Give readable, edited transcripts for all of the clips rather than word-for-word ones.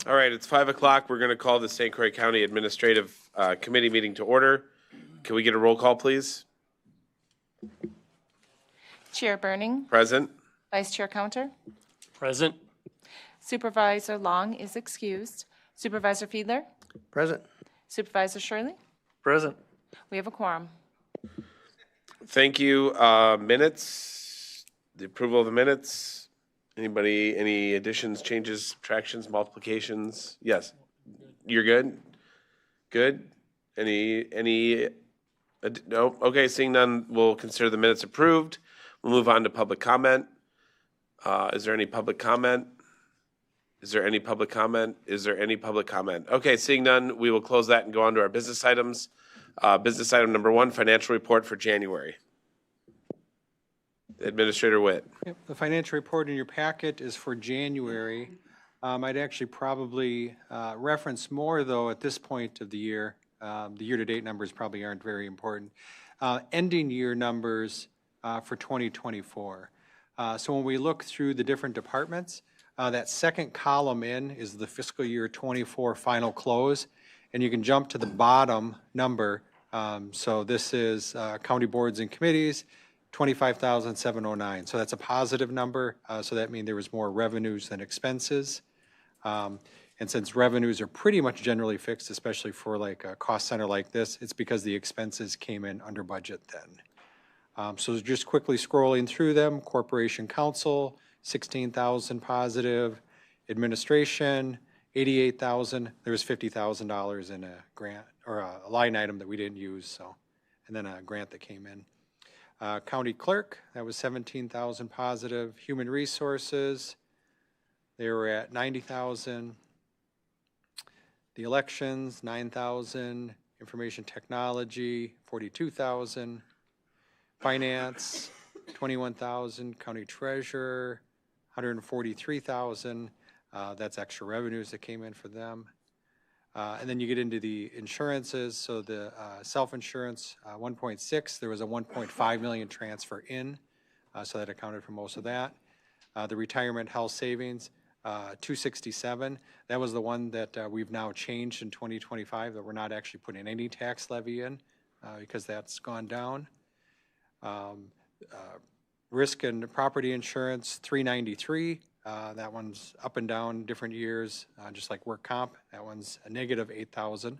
All right, it's 5 o'clock. We're going to call the St. Croix County Administrative Committee meeting to order. Can we get a roll call, please? Chair Burning, Present. Vice Chair Counter, Present. Supervisor Long is excused. Supervisor Fiedler, Present. Supervisor Shirley, Present. we have a quorum. Thank you. Minutes, the approval of the minutes. Anybody, any additions, changes, subtractions, multiplications? Yes. You're good? Good? No? Okay, seeing none, we'll consider the minutes approved. We'll move on to public comment. Is there any public comment? Is there any public comment? Is there any public comment? Okay, seeing none, we will close that and go on to our business items. Business item number 1, financial report for January. Administrator Witt. Yep, the financial report in your packet is for January. I'd actually probably reference more, though, at this point of the year. The year-to-date numbers probably aren't very important. Ending year numbers for 2024. So when we look through the different departments, that second column in is the fiscal year 24 final close, and you can jump to the bottom number. So this is county boards and committees, 25,709. So that's a positive number. So that means there was more revenues than expenses. And since revenues are pretty much generally fixed, especially for like a cost center like this, it's because the expenses came in under budget then. So just quickly scrolling through them, Corporation Council, 16,000 positive, administration, 88,000. There was $50,000 in a grant or a line item that we didn't use, so, and then a grant that came in. County clerk, that was 17,000 positive. Human resources, they were at 90,000. The elections, 9,000. Information technology, 42,000. Finance, 21,000. County treasurer, 143,000. That's extra revenues that came in for them. And then you get into the insurances. So the self-insurance, 1.6. There was a 1.5 million transfer in, so that accounted for most of that. The retirement health savings, 267. That was the one that we've now changed in 2025, that we're not actually putting any tax levy in because that's gone down. Risk and property insurance, 393. That one's up and down different years, just like work comp. That one's a negative 8,000.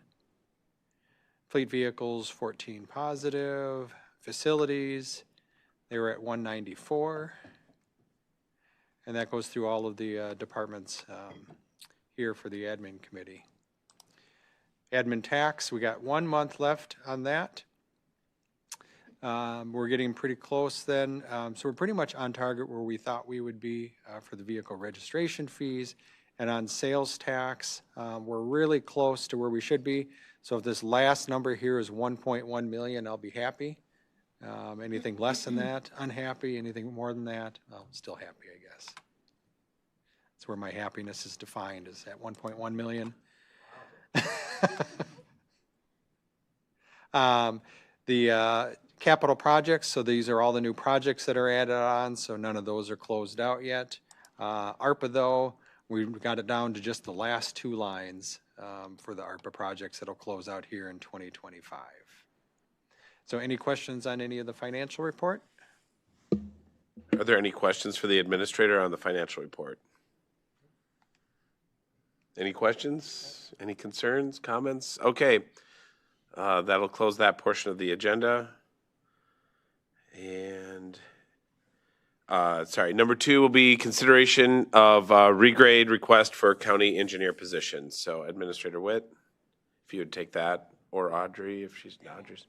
Fleet vehicles, 14 positive. Facilities, they were at 194. And that goes through all of the departments here for the admin committee. Admin tax, we got 1 month left on that. We're getting pretty close then. So we're pretty much on target where we thought we would be for the vehicle registration fees. And on sales tax, we're really close to where we should be. So if this last number here is 1.1 million, I'll be happy. Anything less than that, unhappy. Anything more than that, well, still happy, I guess. That's where my happiness is defined, is at 1.1 million. The capital projects, so these are all the new projects that are added on, so none of those are closed out yet. ARPA, though, we've got it down to just the last 2 lines for the ARPA projects that'll close out here in 2025. So any questions on any of the financial report? Are there any questions for the administrator on the financial report? Any questions? Any concerns, comments? Okay. That'll close that portion of the agenda. And, number 2 will be consideration of regrade request for county engineer position. So Administrator Witt, if you would take that, or Audrey, if she's Audrey's.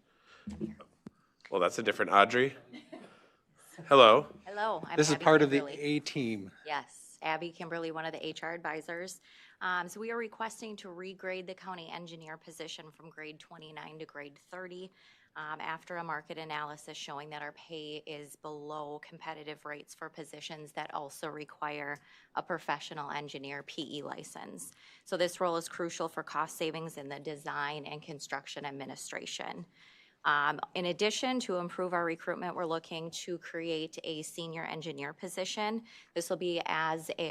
Well, that's a different Audrey. Hello. Hello. I'm This is Abby part Kimberly. of the A team. Yes, Abby Kimberly, one of the HR advisors. So we are requesting to regrade the county engineer position from grade 29 to grade 30 after a market analysis showing that our pay is below competitive rates for positions that also require a professional engineer PE license. So this role is crucial for cost savings in the design and construction administration. In addition, to improve our recruitment, we're looking to create a senior engineer position. This will be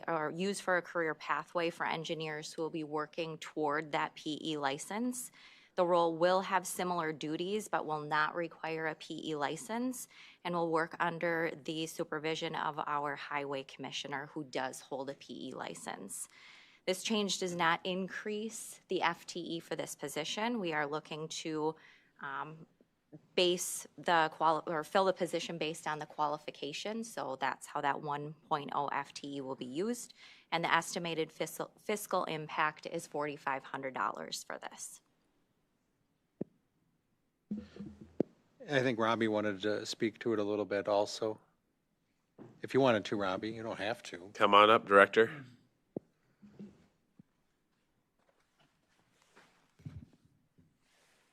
or used for a career pathway for engineers who will be working toward that PE license. The role will have similar duties, but will not require a PE license, and will work under the supervision of our highway commissioner, who does hold a PE license. This change does not increase the FTE for this position. We are looking to fill the position based on the qualifications, so that's how that 1.0 FTE will be used, and the estimated fiscal impact is $4,500 for this. I think Robbie wanted to speak to it a little bit also. If you wanted to, Robbie, you don't have to. Come on up, Director.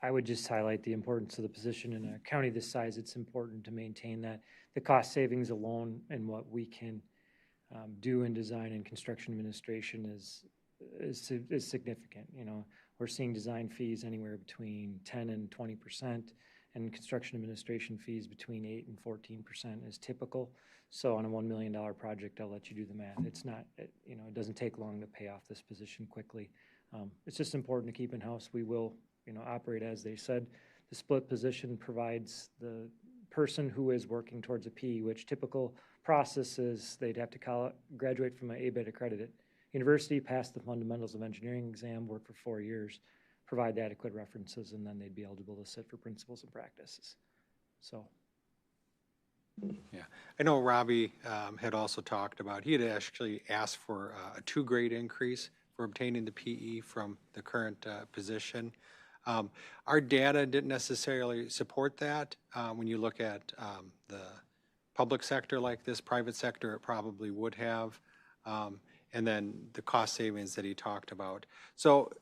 I would just highlight the importance of the position in a county this size. It's important to maintain that. The cost savings alone and what we can do in design and construction administration is significant. You know, we're seeing design fees anywhere between 10 and 20%, and construction administration fees between 8 and 14% is typical. So on a $1 million project, I'll let you do the math. It's not, you know, it doesn't take long to pay off this position quickly. It's just important to keep in-house. We will, you know, operate as they said. The split position provides the person who is working towards a P, which typical process is they'd have to graduate from an ABET accredited university, pass the fundamentals of engineering exam, work for 4 years, provide adequate references, and then they'd be eligible to sit for principles and practices. So. Yeah, I know Robbie had also talked about, he had actually asked for a 2-grade increase for obtaining the PE from the current position. Our data didn't necessarily support that. When you look at the public sector like this, private sector, it probably would have. And then the cost savings that he talked about. So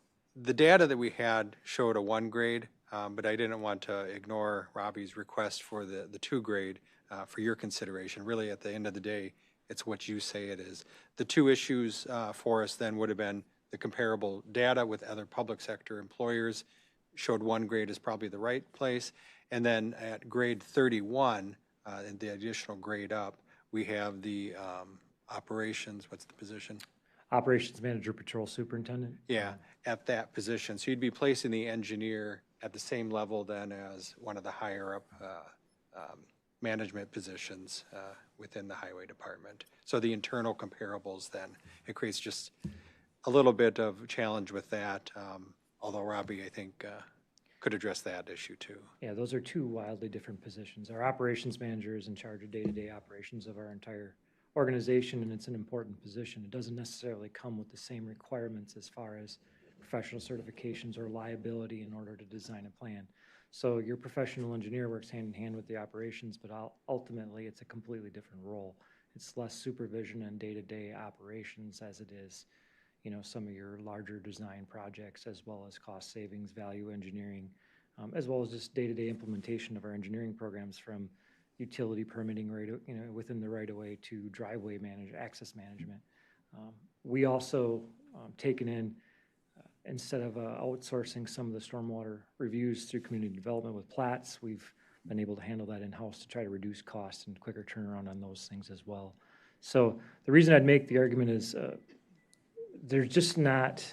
the data that we had showed a 1 grade, but I didn't want to ignore Robbie's request for the 2 grade for your consideration. Really, at the end of the day, it's what you say it is. The 2 issues for us then would have been the comparable data with other public sector employers showed 1 grade is probably the right place. And then at grade 31, and the additional grade up, we have the operations, what's the position? Operations manager, patrol superintendent. Yeah, at that position. So you'd be placing the engineer at the same level then as one of the higher up management positions within the highway department. So the internal comparables then, it creates just a little bit of challenge with that, although Robbie, I think, could address that issue too. Yeah, those are 2 wildly different positions. Our operations manager is in charge of day-to-day operations of our entire organization, and it's an important position. It doesn't necessarily come with the same requirements as far as professional certifications or liability in order to design a plan. So your professional engineer works hand in hand with the operations, but ultimately it's a completely different role. It's less supervision and day-to-day operations as it is, you know, some of your larger design projects, as well as cost savings, value engineering, as well as just day-to-day implementation of our engineering programs, from utility permitting, you know, within the right-of-way to driveway access management. We also taken in, instead of outsourcing some of the stormwater reviews through community development with plats, we've been able to handle that in-house to try to reduce costs and quicker turnaround on those things as well. So the reason I'd make the argument is there's just not,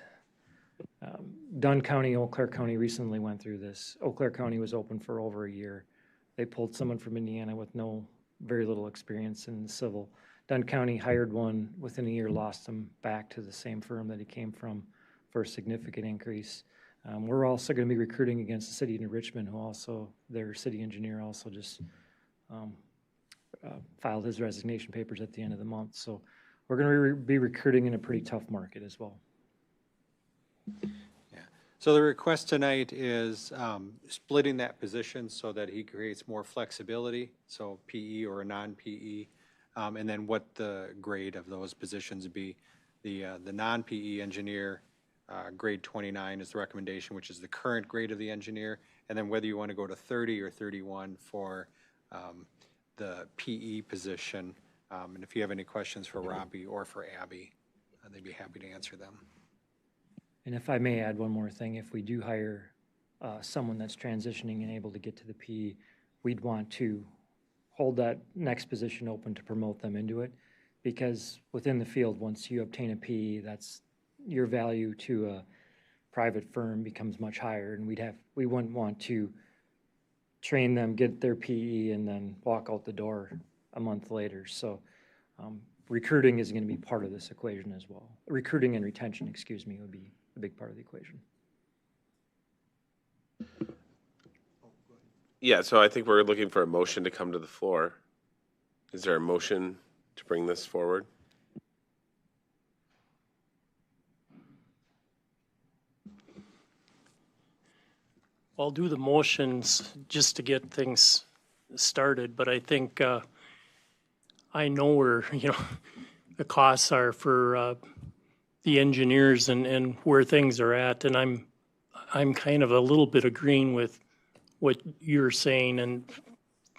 Dunn County, Eau Claire County recently went through this. Eau Claire County was open for over a year. They pulled someone from Indiana with very little experience in civil. Dunn County hired one within a year, lost him back to the same firm that he came from for a significant increase. We're also going to be recruiting against the city of New Richmond, who also, their city engineer also just filed his resignation papers at the end of the month. So we're going to be recruiting in a pretty tough market as well. So the request tonight is splitting that position so that he creates more flexibility, so PE or a non-PE, and then what the grade of those positions be. The non-PE engineer, grade 29 is the recommendation, which is the current grade of the engineer, and then whether you want to go to 30 or 31 for the PE position. And if you have any questions for Robbie or for Abby, they'd be happy to answer them. And if I may add one more thing, if we do hire someone that's transitioning and able to get to the PE, we'd want to hold that next position open to promote them into it. Because within the field, once you obtain a PE, that's your value to a private firm becomes much higher, and we wouldn't want to train them, get their PE, and then walk out the door a month later. So recruiting is going to be part of this equation as well. Recruiting and retention, excuse me, would be a big part of the equation. Yeah, so I think we're looking for a motion to come to the floor. Is there a motion to bring this forward? I'll do the motions just to get things started, but I think I know where, the costs are for the engineers and where things are at, and I'm kind of a little bit agreeing with what you're saying and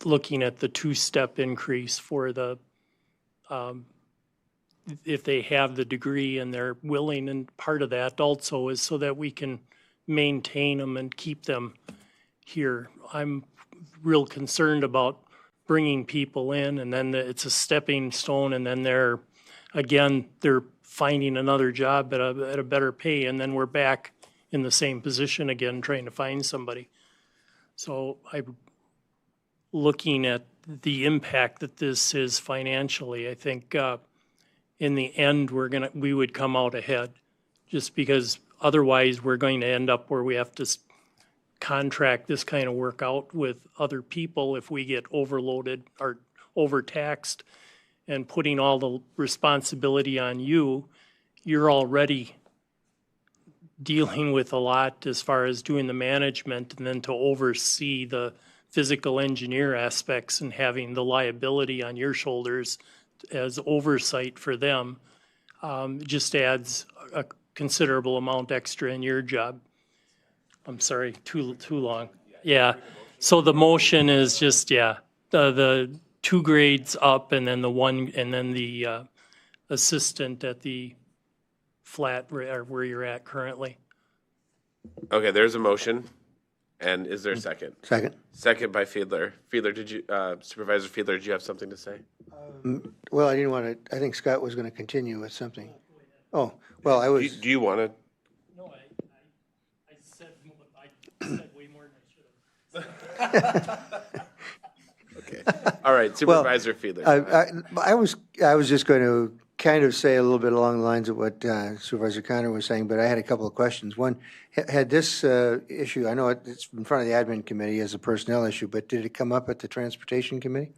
looking at the two-step increase for the if they have the degree and they're willing, and part of that also is so that we can maintain them and keep them here. I'm real concerned about bringing people in and then it's a stepping stone and then they're finding another job at a better pay and then we're back in the same position again trying to find somebody. So I'm looking at the impact that this is financially. I think in the end we would come out ahead just because otherwise, we're going to end up where we have to contract this kind of work out with other people if we get overloaded or overtaxed and putting all the responsibility on you. You're already dealing with a lot as far as doing the management and then to oversee the physical engineer aspects and having the liability on your shoulders as oversight for them just adds a considerable amount extra in your job. I'm sorry, too long. Yeah, so the motion is just, the 2 grades up and then the assistant at the flat where you're at currently. Okay, there's a motion. And is there a second? Second. Second by Fiedler. Fiedler, Supervisor Fiedler, did you have something to say? Well, I didn't want to, I think Scott was going to continue with something. Oh, well, I was. Do you want to? No, I said way more than I should have. Okay. All right, Supervisor Fiedler. I was just going to kind of say a little bit along the lines of what Supervisor Connor was saying, but I had a couple of questions. One, had this issue, I know it's in front of the admin committee as a personnel issue, but did it come up at the transportation committee?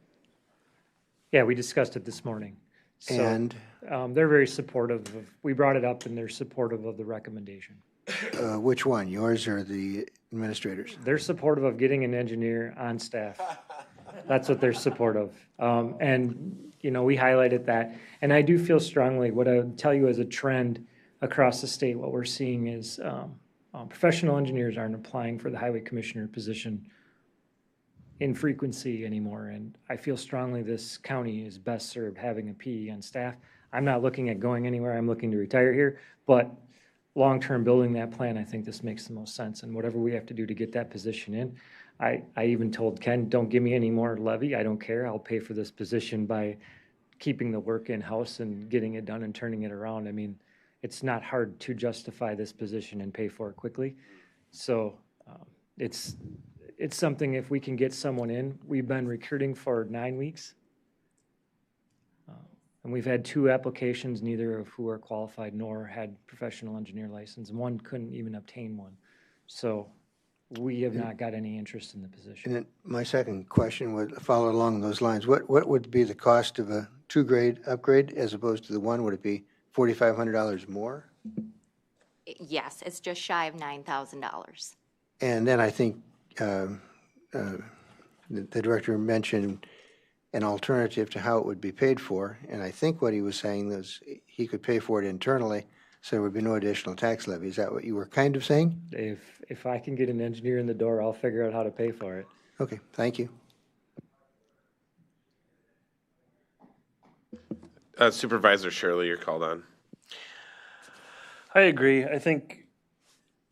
Yeah, we discussed it this morning. So, And they're very supportive of, we brought it up and they're supportive of the recommendation. which one, yours or the administrators? They're supportive of getting an engineer on staff. That's what they're supportive. And, we highlighted that. And I do feel strongly, what I would tell you as a trend across the state, what we're seeing is professional engineers aren't applying for the highway commissioner position in frequency anymore. And I feel strongly this county is best served having a PE on staff. I'm not looking at going anywhere. I'm looking to retire here. But long-term building that plan, I think this makes the most sense. And whatever we have to do to get that position in, I even told Ken, don't give me any more levy. I don't care. I'll pay for this position by keeping the work in-house and getting it done and turning it around. I mean, it's not hard to justify this position and pay for it quickly. So it's something, if we can get someone in, we've been recruiting for 9 weeks. And we've had 2 applications, neither of who are qualified nor had professional engineer license, and one couldn't even obtain one. So we have not got any interest in the position. And then my second question would follow along those lines. What would be the cost of a 2-grade upgrade as opposed to the 1? Would it be $4,500 more? Yes, it's just shy of $9,000. And then I think the director mentioned an alternative to how it would be paid for. And I think what he was saying was he could pay for it internally, so there would be no additional tax levy. Is that what you were kind of saying? If I can get an engineer in the door, I'll figure out how to pay for it. Okay, thank you. Supervisor Shirley, you're called on. I agree. I think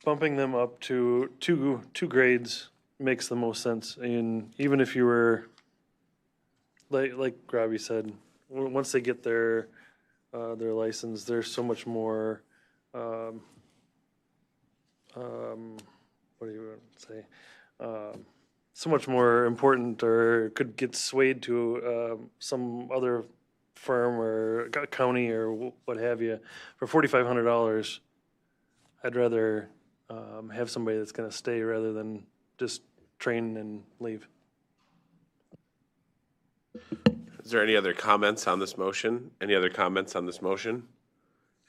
bumping them up to two grades makes the most sense. And even if you were, like Robbie said, once they get their license, there's so much more, what do you want to say? So much more important, or could get swayed to some other firm or county or what have you. For $4,500, I'd rather have somebody that's going to stay rather than just train and leave. Is there any other comments on this motion? Any other comments on this motion?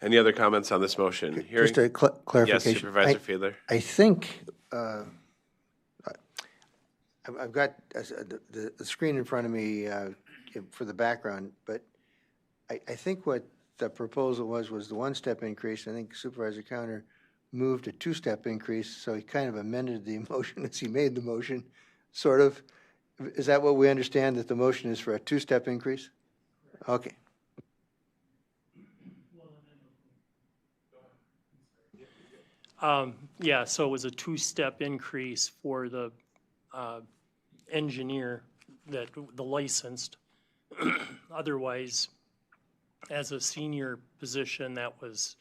Any other comments on this motion? Hearing, Just a clarification. yes, Supervisor Fiedler. I think, I've got the screen in front of me for the background, but I think what the proposal was the one-step increase. I think Supervisor Counter moved a two-step increase, so he kind of amended the motion as he made the motion, sort of. Is that what we understand, that the motion is for a two-step increase? Okay. Yeah, so it was a two-step increase for the engineer, that the licensed. Otherwise, as a senior position, that was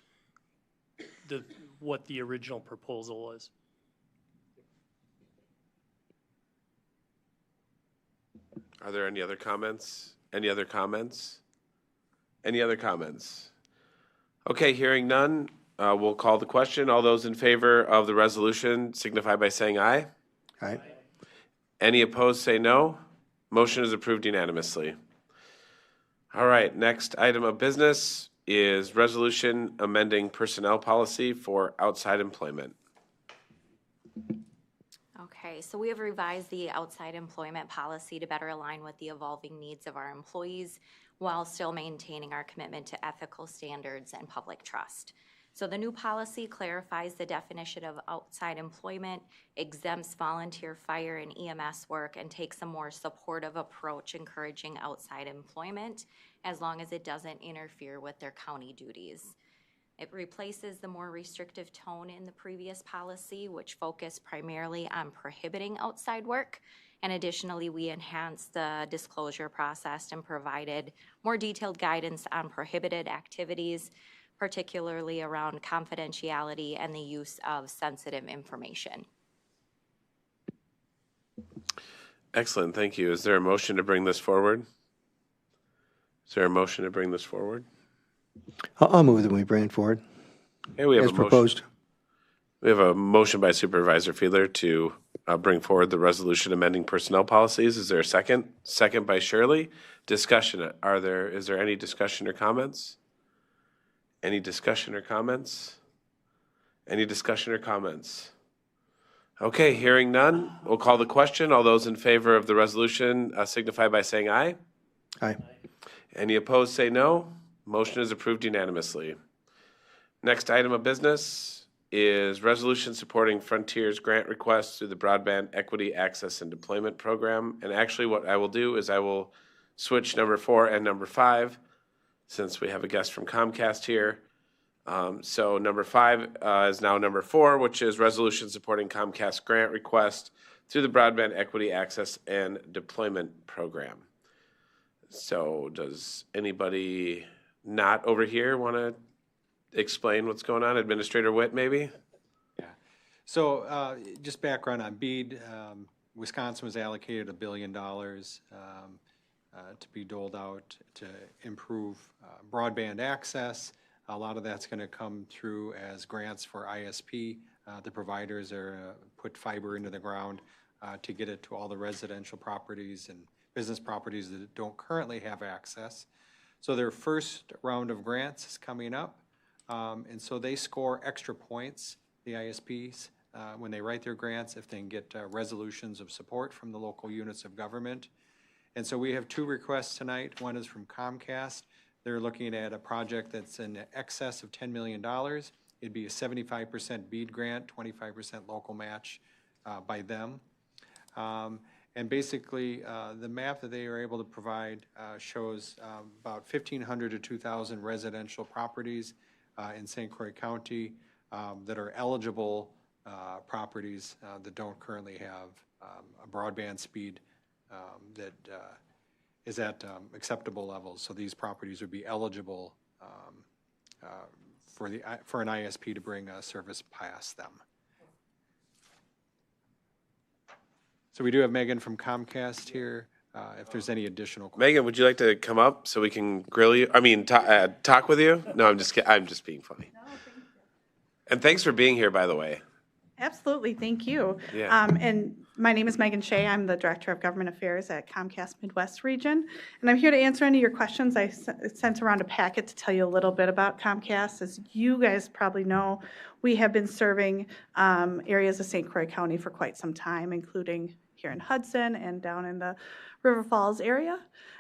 what the original proposal was. Are there any other comments? Any other comments? Any other comments? Okay, hearing none, we'll call the question. All those in favor of the resolution signify by saying aye. Aye. Any opposed, say no. Motion is approved unanimously. All right, next item of business is resolution amending personnel policy for outside employment. Okay, so we have revised the outside employment policy to better align with the evolving needs of our employees while still maintaining our commitment to ethical standards and public trust. So the new policy clarifies the definition of outside employment, exempts volunteer fire and EMS work, and takes a more supportive approach encouraging outside employment as long as it doesn't interfere with their county duties. It replaces the more restrictive tone in the previous policy, which focused primarily on prohibiting outside work. And additionally, we enhanced the disclosure process and provided more detailed guidance on prohibited activities, particularly around confidentiality and the use of sensitive information. Excellent, thank you. Is there a motion to bring this forward? Is there a motion to bring this forward? I'll move that we bring it forward Okay, we have as a motion. proposed. We have a motion by Supervisor Fiedler to bring forward the resolution amending personnel policies. Is there a second? Second by Shirley. Discussion. Is there any discussion or comments? Any discussion or comments? Any discussion or comments? Okay, hearing none, we'll call the question. All those in favor of the resolution signify by saying aye. Aye. Any opposed, say no. Motion is approved unanimously. Next item of business is resolution supporting Frontier's grant request through the Broadband Equity Access and Deployment Program. And actually what I will do is I will switch number 4 and number 5 since we have a guest from Comcast here. So number 5 is now number 4, which is resolution supporting Comcast grant request through the Broadband Equity Access and Deployment Program. So does anybody not over here want to explain what's going on? Administrator Witt, maybe? Yeah. So just background on BEAD. Wisconsin was allocated $1 billion to be doled out to improve broadband access. A lot of that's going to come through as grants for ISP. The providers are put fiber into the ground to get it to all the residential properties and business properties that don't currently have access. So their first round of grants is coming up. And so they score extra points, the ISPs, when they write their grants, if they can get resolutions of support from the local units of government. And so we have 2 requests tonight. One is from Comcast. They're looking at a project that's in excess of $10 million. It'd be a 75% BEAD grant, 25% local match by them. And basically, the map that they are able to provide shows about 1,500 to 2,000 residential properties in St. Croix County that are eligible properties that don't currently have a broadband speed that is at acceptable levels. So these properties would be eligible for an ISP to bring a service past them. So we do have Megan from Comcast here, if there's any additional questions. Megan, would you like to come up so we can grill you? I mean, talk with you? No, I'm just kidding. I'm just being funny. And thanks for being here, by the way. Absolutely, thank you. Yeah. And my name is Megan Shea. I'm the Director of Government Affairs at Comcast Midwest Region. And I'm here to answer any of your questions. I sent around a packet to tell you a little bit about Comcast. As you guys probably know, we have been serving areas of St. Croix County for quite some time, including here in Hudson and down in the River Falls area.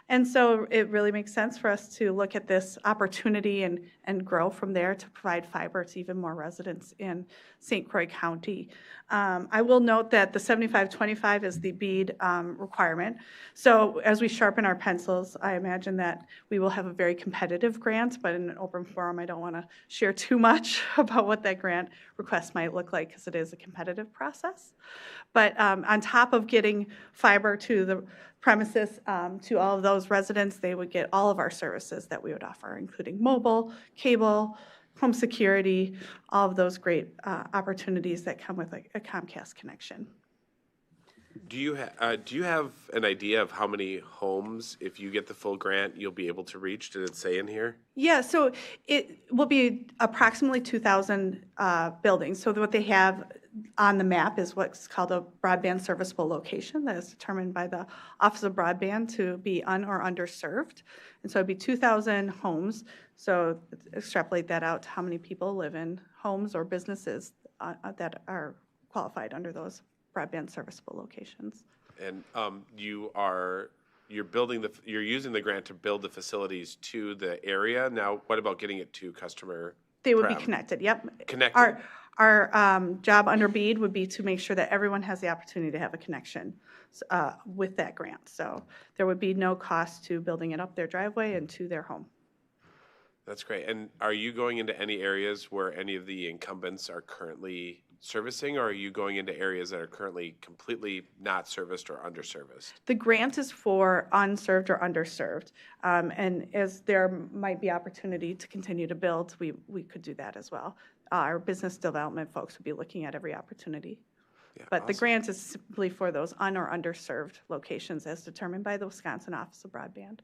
And so it really makes sense for us to look at this opportunity and grow from there to provide fiber to even more residents in St. Croix County. I will note that the 75-25 is the BEAD requirement. So as we sharpen our pencils, I imagine that we will have a very competitive grant, but in an open forum, I don't want to share too much about what that grant request might look like because it is a competitive process. But on top of getting fiber to the premises to all of those residents, they would get all of our services that we would offer, including mobile, cable, home security, all of those great opportunities that come with a Comcast connection. Do you have an idea of how many homes, if you get the full grant, you'll be able to reach? Did it say in here? Yeah, so it will be approximately 2,000 buildings. So what they have on the map is what's called a broadband serviceable location that is determined by the Office of Broadband to be or underserved. And so it'd be 2,000 homes. So extrapolate that out to how many people live in homes or businesses that are qualified under those broadband serviceable locations. And you're using the grant to build the facilities to the area. Now, what about getting it to customer? They would be connected, yep. Connected. Our job under BEAD would be to make sure that everyone has the opportunity to have a connection with that grant. So there would be no cost to building it up their driveway and to their home. That's great. And are you going into any areas where any of the incumbents are currently servicing, or are you going into areas that are currently completely not serviced or underserviced? The grant is for unserved or underserved. And as there might be opportunity to continue to build, we could do that as well. Our business development folks would be looking at every opportunity. Yeah, But awesome. the grant is simply for those or underserved locations as determined by the Wisconsin Office of Broadband.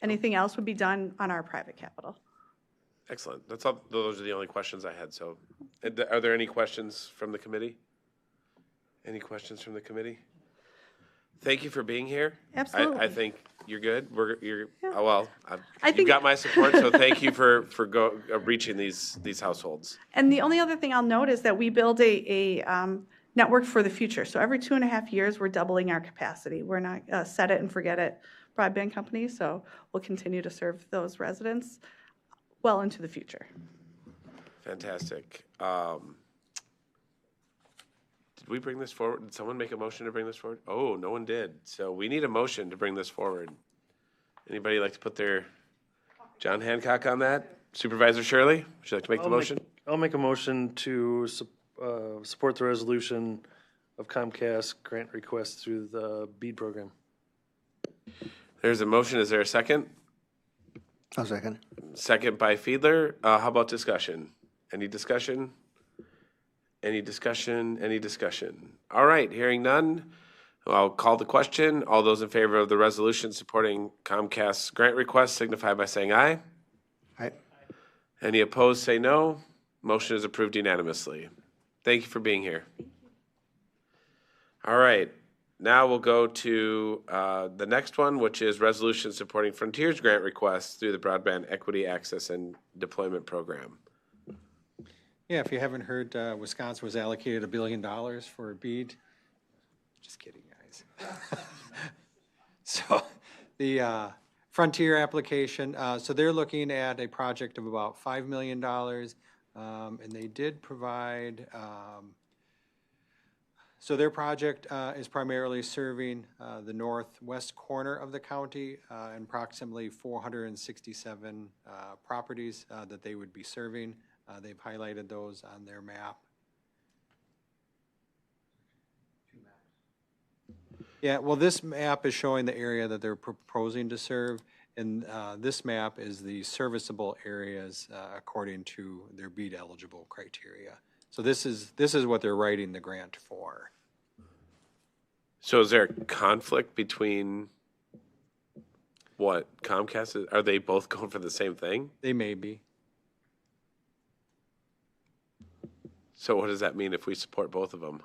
Anything else would be done on our private capital. Excellent. That's all. Those are the only questions I had. So, are there any questions from the committee? Any questions from the committee? Thank you for being here. Absolutely. I think you're good. You've think- got my support. So thank you for reaching these households. And the only other thing I'll note is that we build a network for the future. So every 2.5 years, we're doubling our capacity. We're not set it and forget it broadband company. So we'll continue to serve those residents well into the future. Fantastic. Did we bring this forward? Did someone make a motion to bring this forward? Oh, no one did. So we need a motion to bring this forward. Anybody like to put their John Hancock on that? Supervisor Shirley, would you like to make the motion? I'll make a motion to support the resolution of Comcast grant request through the BEAD program. There's a motion. Is there a second? I'll second. Second by Fiedler. How about discussion? Any discussion? Any discussion? Any discussion? All right, hearing none, I'll call the question. All those in favor of the resolution supporting Comcast's grant request signify by saying aye. Aye. Any opposed, say no. Motion is approved unanimously. Thank you for being here. All right, now we'll go to the next one, which is resolution supporting Frontiers grant requests through the Broadband Equity Access and Deployment Program. Yeah, if you haven't heard, Wisconsin was allocated $1 billion for BEAD. Just kidding, guys. So the Frontier application, so they're looking at a project of about $5 million. And they did provide, so their project is primarily serving the northwest corner of the county and approximately 467 properties that they would be serving. They've highlighted those on their map. Yeah, well, this map is showing the area that they're proposing to serve, and this map is the serviceable areas according to their BEAD eligible criteria. So this is what they're writing the grant for. So is there a conflict between what Comcast is? Are they both going for the same thing? They may be. So what does that mean if we support both of them?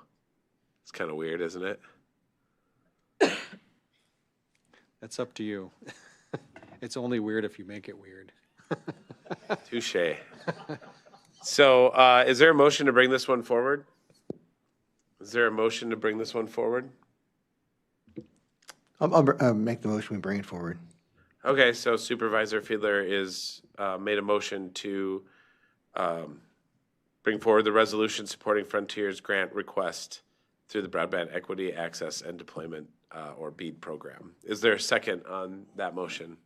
It's kind of weird, isn't it? That's up to you. It's only weird if you make it weird. Touche. So is there a motion to bring this one forward? Is there a motion to bring this one forward? I'll make the motion, we bring it forward. Okay, so Supervisor Fiedler is made a motion to bring forward the resolution supporting Frontier's grant request through the Broadband Equity Access and Deployment or BEAD program. Is there a second on that motion?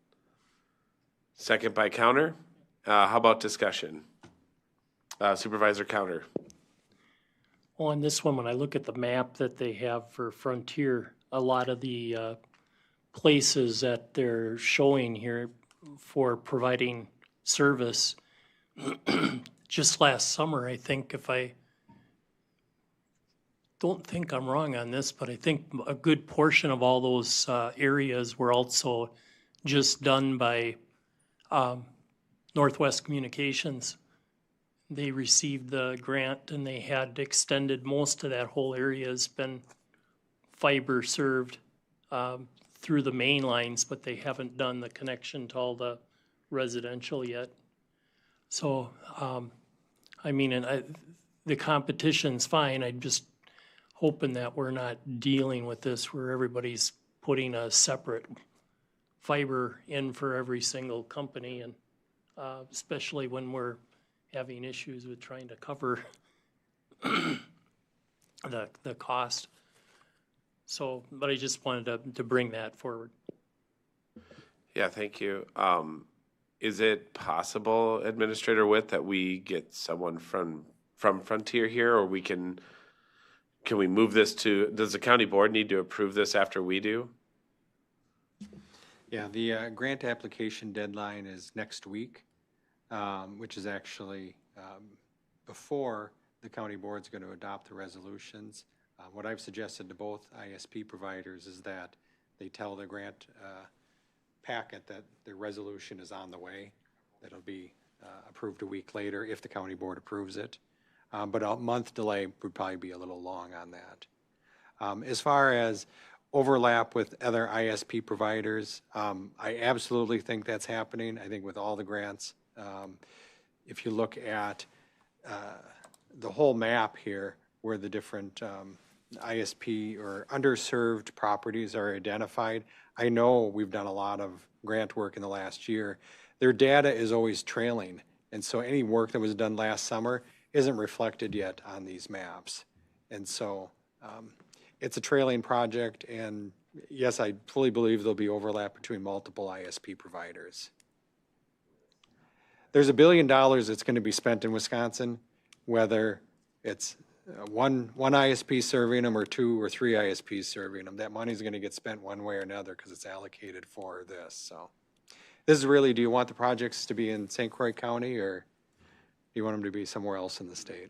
Second by Counter. How about discussion? Supervisor Counter. Well, on this one, when I look at the map that they have for Frontier, a lot of the places that they're showing here for providing service, just last summer, I think, if I don't think I'm wrong on this, but I think a good portion of all those areas were also just done by Northwest Communications. They received the grant and they had extended most of that whole area has been fiber served through the main lines, but they haven't done the connection to all the residential yet. So, I mean, the competition's fine. I'm just hoping that we're not dealing with this where everybody's putting a separate fiber in for every single company, and especially when we're having issues with trying to cover the cost. So, but I just wanted to bring that forward. Yeah, thank you. Is it possible, Administrator Witt, that we get someone from Frontier here, or can we move this to, does the county board need to approve this after we do? Yeah, the grant application deadline is next week, which is actually before the county board's going to adopt the resolutions. What I've suggested to both ISP providers is that they tell the grant packet that the resolution is on the way, that it'll be approved a week later if the county board approves it. But a month delay would probably be a little long on that. As far as overlap with other ISP providers, I absolutely think that's happening. I think with all the grants, if you look at the whole map here where the different ISP or underserved properties are identified, I know we've done a lot of grant work in the last year. Their data is always trailing, and so any work that was done last summer isn't reflected yet on these maps. And so it's a trailing project, and yes, I fully believe there'll be overlap between multiple ISP providers. There's $1 billion that's going to be spent in Wisconsin, whether it's one ISP serving them or 2 or 3 ISPs serving them. That money's going to get spent one way or another because it's allocated for this. So this is really, do you want the projects to be in St. Croix County, or do you want them to be somewhere else in the state?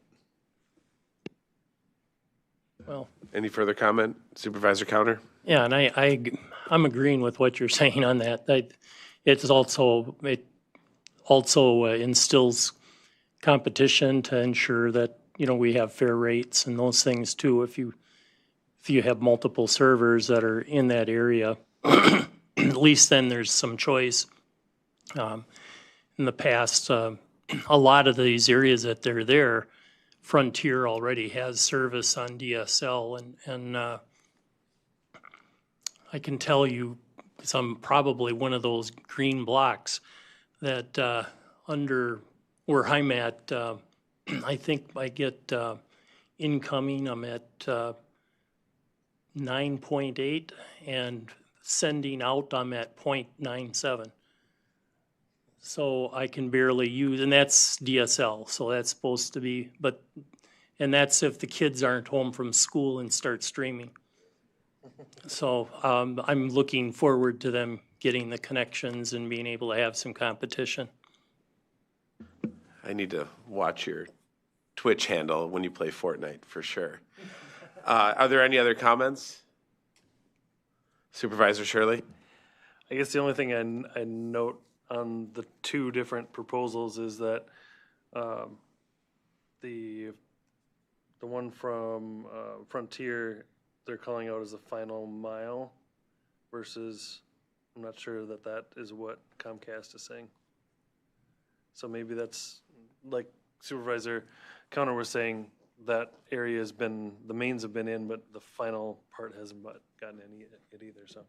Well, Any further comment, Supervisor Counter? yeah, and I'm agreeing with what you're saying on that. It also instills competition to ensure that, you know, we have fair rates and those things too. If you have multiple servers that are in that area, at least then there's some choice. In the past, a lot of these areas that they're there, Frontier already has service on DSL, and I can tell you, because I'm probably one of those green blocks that under where I'm at, I think I get incoming, I'm at 9.8, and sending out, I'm at 0.97. So I can barely use, and that's DSL, so that's supposed to be, and that's if the kids aren't home from school and start streaming. So I'm looking forward to them getting the connections and being able to have some competition. I need to watch your Twitch handle when you play Fortnite for sure. Are there any other comments? Supervisor Shirley? I guess the only thing I note on the two different proposals is that the one from Frontier, they're calling out as the final mile versus, I'm not sure that is what Comcast is saying. So maybe that's, like Supervisor Counter was saying, that area has been, the mains have been in, but the final part hasn't gotten any it either, so.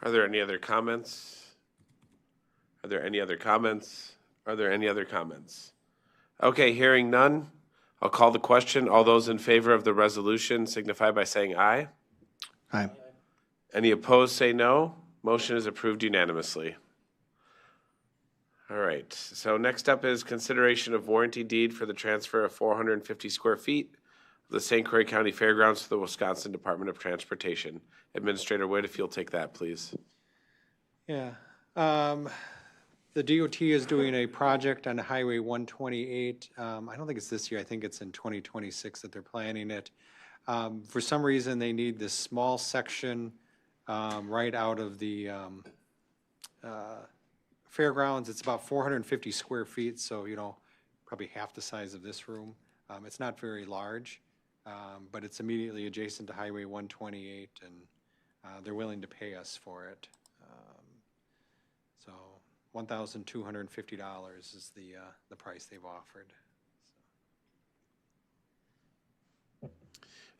Are there any other comments? Are there any other comments? Are there any other comments? Okay, hearing none, I'll call the question. All those in favor of the resolution signify by saying aye. Aye. Any opposed, say no. Motion is approved unanimously. All right, so next up is consideration of warranty deed for the transfer of 450 square feet of the St. Croix County Fairgrounds to the Wisconsin Department of Transportation. Administrator Whitt, if you'll take that, please. Yeah. The DOT is doing a project on Highway 128. I don't think it's this year. I think it's in 2026 that they're planning it. For some reason, they need this small section right out of the fairgrounds. It's about 450 square feet, so, probably half the size of this room. It's not very large, but it's immediately adjacent to Highway 128, and they're willing to pay us for it. So $1,250 is the price they've offered.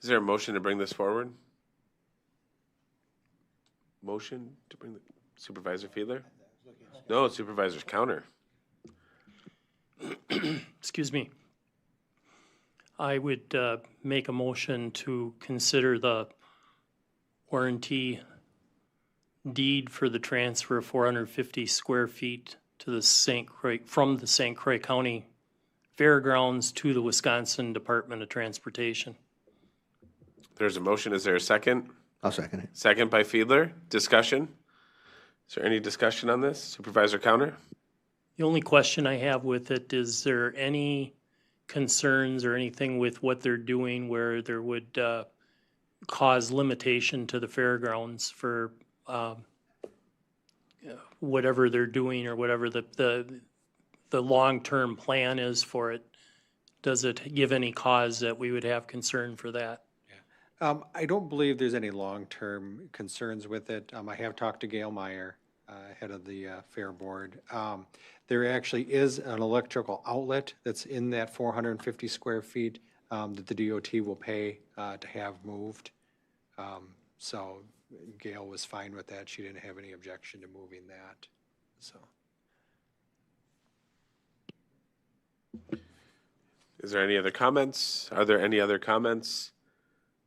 Is there a motion to bring this forward? Motion to bring the Supervisor Fiedler? No, Supervisor Counter. Excuse me. I would make a motion to consider the warranty deed for the transfer of 450 square feet to the St. Croix, from the St. Croix County Fairgrounds to the Wisconsin Department of Transportation. There's a motion. Is there a second? I'll second it. Second by Fiedler. Discussion? Is there any discussion on this? Supervisor Counter? The only question I have with it, is there any concerns or anything with what they're doing where there would cause limitation to the fairgrounds for whatever they're doing or whatever the long-term plan is for it? Does it give any cause that we would have concern for that? I don't believe there's any long-term concerns with it. I have talked to Gail Meyer, head of the Fair Board. There actually is an electrical outlet that's in that 450 square feet that the DOT will pay to have moved. So Gail was fine with that. She didn't have any objection to moving that, so. Is there any other comments? Are there any other comments?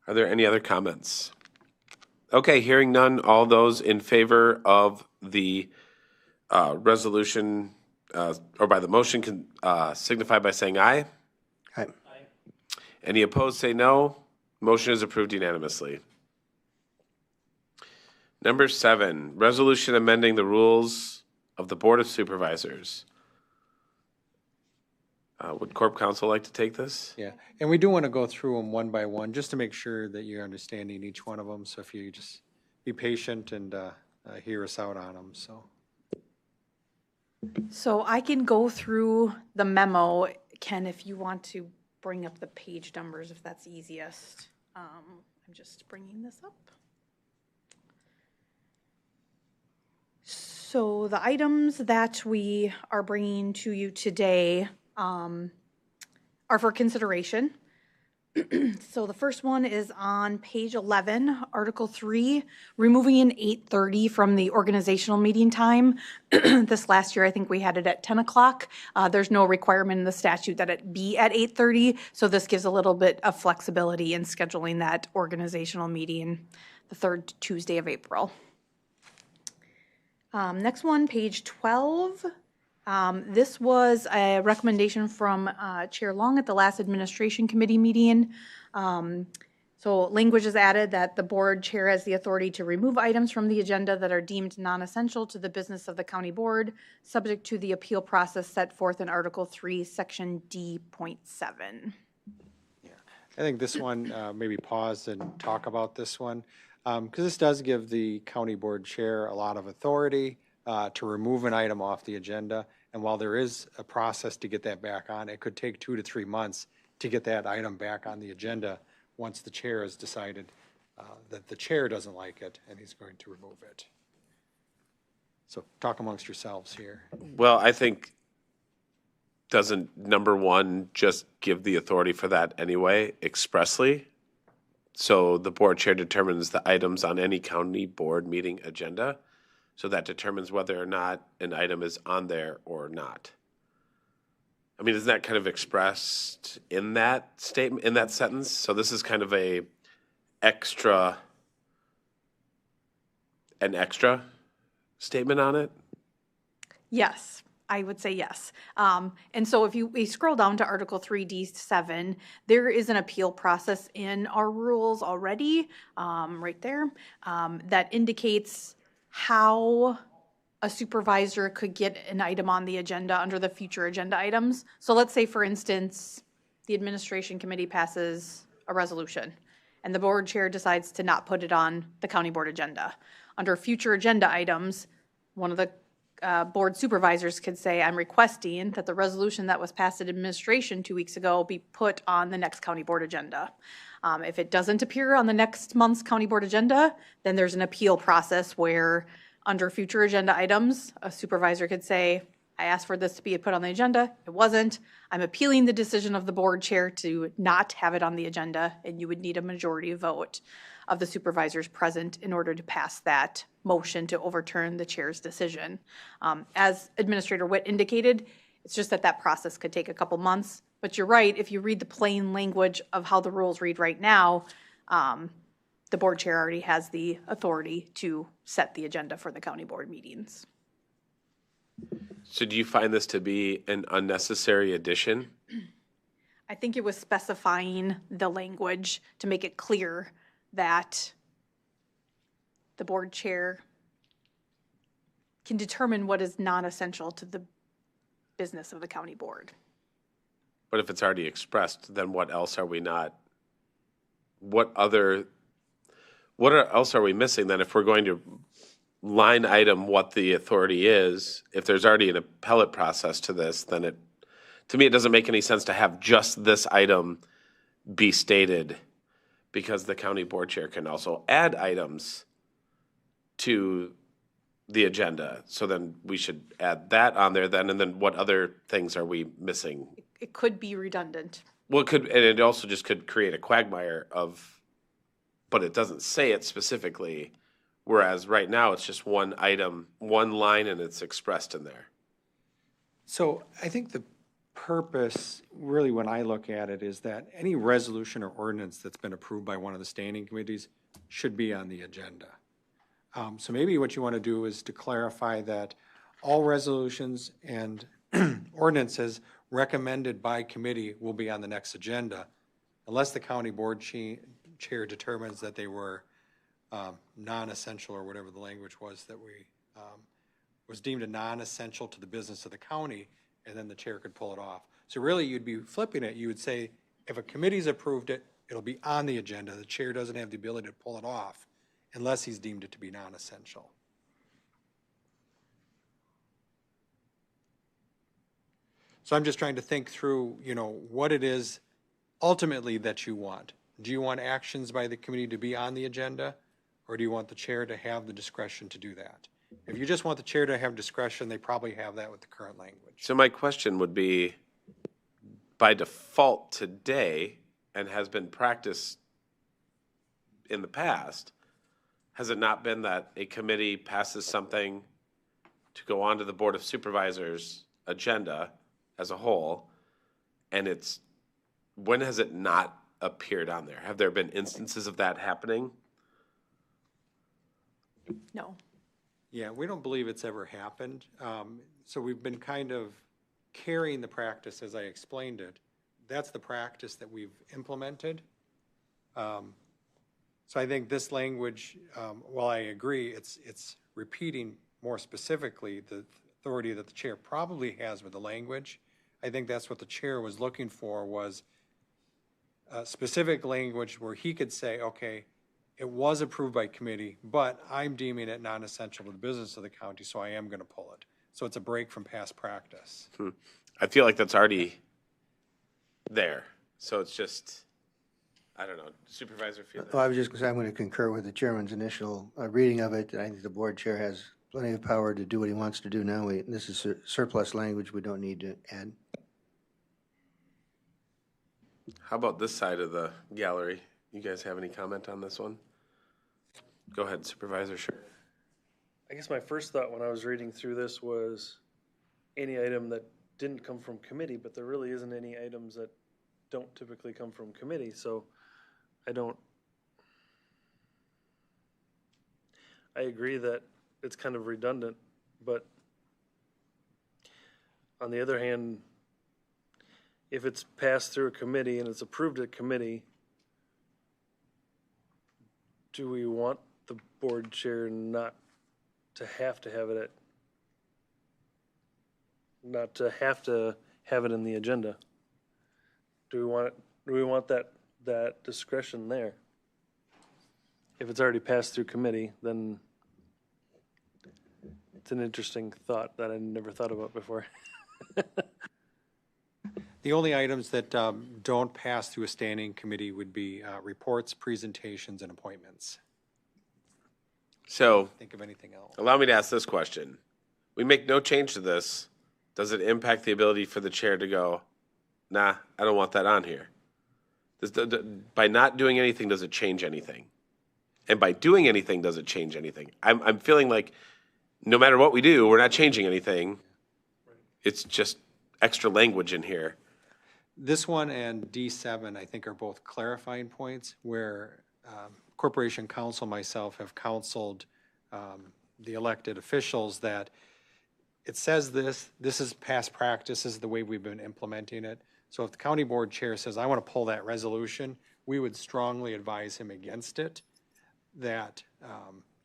Are there any other comments? Okay, hearing none, all those in favor of the resolution or by the motion can signify by saying aye. Aye. Any opposed, say no. Motion is approved unanimously. Number 7, resolution amending the rules of the Board of Supervisors. Would Corp Counsel like to take this? Yeah, and we do want to go through them one by one, just to make sure that you're understanding each one of them. So if you just be patient and hear us out on them, so. So I can go through the memo, Ken, if you want to bring up the page numbers, if that's easiest. I'm just bringing this up. So the items that we are bringing to you today are for consideration. So the first one is on page 11, Article 3, removing an 8:30 from the organizational meeting time. This last year, I think we had it at 10 o'clock. There's no requirement in the statute that it be at 8:30, so this gives a little bit of flexibility in scheduling that organizational meeting the third Tuesday of April. Next one, page 12. This was a recommendation from Chair Long at the last Administration Committee meeting. So language is added that the board chair has the authority to remove items from the agenda that are deemed non-essential to the business of the county board, subject to the appeal process set forth in Article 3, Section D.7. I think this one, maybe pause and talk about this one, because this does give the county board chair a lot of authority to remove an item off the agenda. And while there is a process to get that back on, it could take 2 to 3 months to get that item back on the agenda once the chair has decided that the chair doesn't like it and he's going to remove it. So talk amongst yourselves here. Well, I think, doesn't number one just give the authority for that anyway, expressly? So the board chair determines the items on any county board meeting agenda. So that determines whether or not an item is on there or not. I mean, isn't that kind of expressed in that statement, in that sentence? So this is kind of an extra statement on it? Yes, I would say yes. And so if we scroll down to Article 3D7, there is an appeal process in our rules already, right there, that indicates how a supervisor could get an item on the agenda under the future agenda items. So let's say, for instance, the administration committee passes a resolution and the board chair decides to not put it on the county board agenda. Under future agenda items, one of the board supervisors could say, I'm requesting that the resolution that was passed at administration 2 weeks ago be put on the next county board agenda. If it doesn't appear on the next month's county board agenda, then there's an appeal process where under future agenda items, a supervisor could say, I asked for this to be put on the agenda, it wasn't. I'm appealing the decision of the board chair to not have it on the agenda, and you would need a majority vote of the supervisors present in order to pass that motion to overturn the chair's decision. As Administrator Witt indicated, it's just that process could take a couple months. But you're right, if you read the plain language of how the rules read right now, the board chair already has the authority to set the agenda for the county board meetings. So do you find this to be an unnecessary addition? I think it was specifying the language to make it clear that the board chair can determine what is non-essential to the business of the county board. But if it's already expressed, then what else are we not? Else are we missing then if we're going to line item what the authority is? If there's already an appellate process to this, then to me, it doesn't make any sense to have just this item be stated, because the county board chair can also add items to the agenda. So then we should add that on there then, and then what other things are we missing? It could be redundant. Well, and it also just could create a quagmire but it doesn't say it specifically, whereas right now it's just one item, one line, and it's expressed in there. So I think the purpose, really when I look at it, is that any resolution or ordinance that's been approved by one of the standing committees should be on the agenda. So maybe what you want to do is to clarify that all resolutions and ordinances recommended by committee will be on the next agenda, unless the county board chair determines that they were non-essential, or whatever the language was that was deemed a non-essential to the business of the county, and then the chair could pull it off. So really, you'd be flipping it. You would say, if a committee's approved it, it'll be on the agenda. The chair doesn't have the ability to pull it off unless he's deemed it to be non-essential. So I'm just trying to think through, what it is ultimately that you want. Do you want actions by the committee to be on the agenda, or do you want the chair to have the discretion to do that? If you just want the chair to have discretion, they probably have that with the current language. So my question would be, by default today, and has been practiced in the past, has it not been that a committee passes something to go onto the Board of Supervisors agenda as a whole, and when has it not appeared on there? Have there been instances of that happening? No. Yeah, we don't believe it's ever happened. So we've been kind of carrying the practice as I explained it. That's the practice that we've implemented. So I think this language, while I agree, it's repeating more specifically the authority that the chair probably has with the language. I think that's what the chair was looking for, was a specific language where he could say, okay, it was approved by committee, but I'm deeming it non-essential to the business of the county, so I am going to pull it. So it's a break from past practice. I feel like that's already there. So it's just, I don't know, Supervisor Fielder. Well, I was just going to say, I'm going to concur with the chairman's initial reading of it. I think the board chair has plenty of power to do what he wants to do now. This is surplus language we don't need to add. How about this side of the gallery? You guys have any comment on this one? Go ahead, Supervisor. Sure. I guess my first thought when I was reading through this was any item that didn't come from committee, but there really isn't any items that don't typically come from committee, so I agree that it's kind of redundant, but on the other hand, if it's passed through a committee and it's approved at committee, do we want the board chair not to have to have it in the agenda? Do we want that discretion there? If it's already passed through committee, then it's an interesting thought that I never thought about before. The only items that don't pass through a standing committee would be reports, presentations, and appointments. So, Think of anything else. allow me to ask this question. We make no change to this. Does it impact the ability for the chair to go, nah, I don't want that on here? By not doing anything, does it change anything? And by doing anything, does it change anything? I'm feeling like no matter what we do, we're not changing anything. It's just extra language in here. This one and D7, I think, are both clarifying points where Corporation Counsel, myself, have counseled the elected officials that it says this is past practice, this is the way we've been implementing it. So if the county board chair says, I want to pull that resolution, we would strongly advise him against it, that,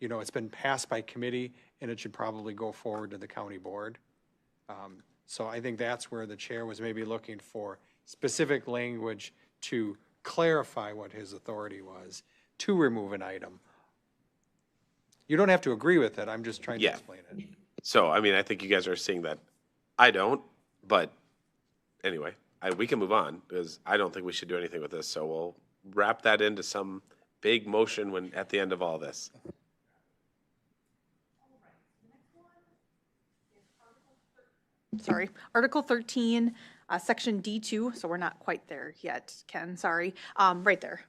it's been passed by committee and it should probably go forward to the county board. So I think that's where the chair was maybe looking for specific language to clarify what his authority was to remove an item. You don't have to agree with it. I'm just trying to Yeah. explain it. So, I mean, I think you guys are seeing that. I don't, but anyway, we can move on because I don't think we should do anything with this. So we'll wrap that into some big motion at the end of all this. Sorry, Article 13, Section D2, so we're not quite there yet, Ken, sorry, right there.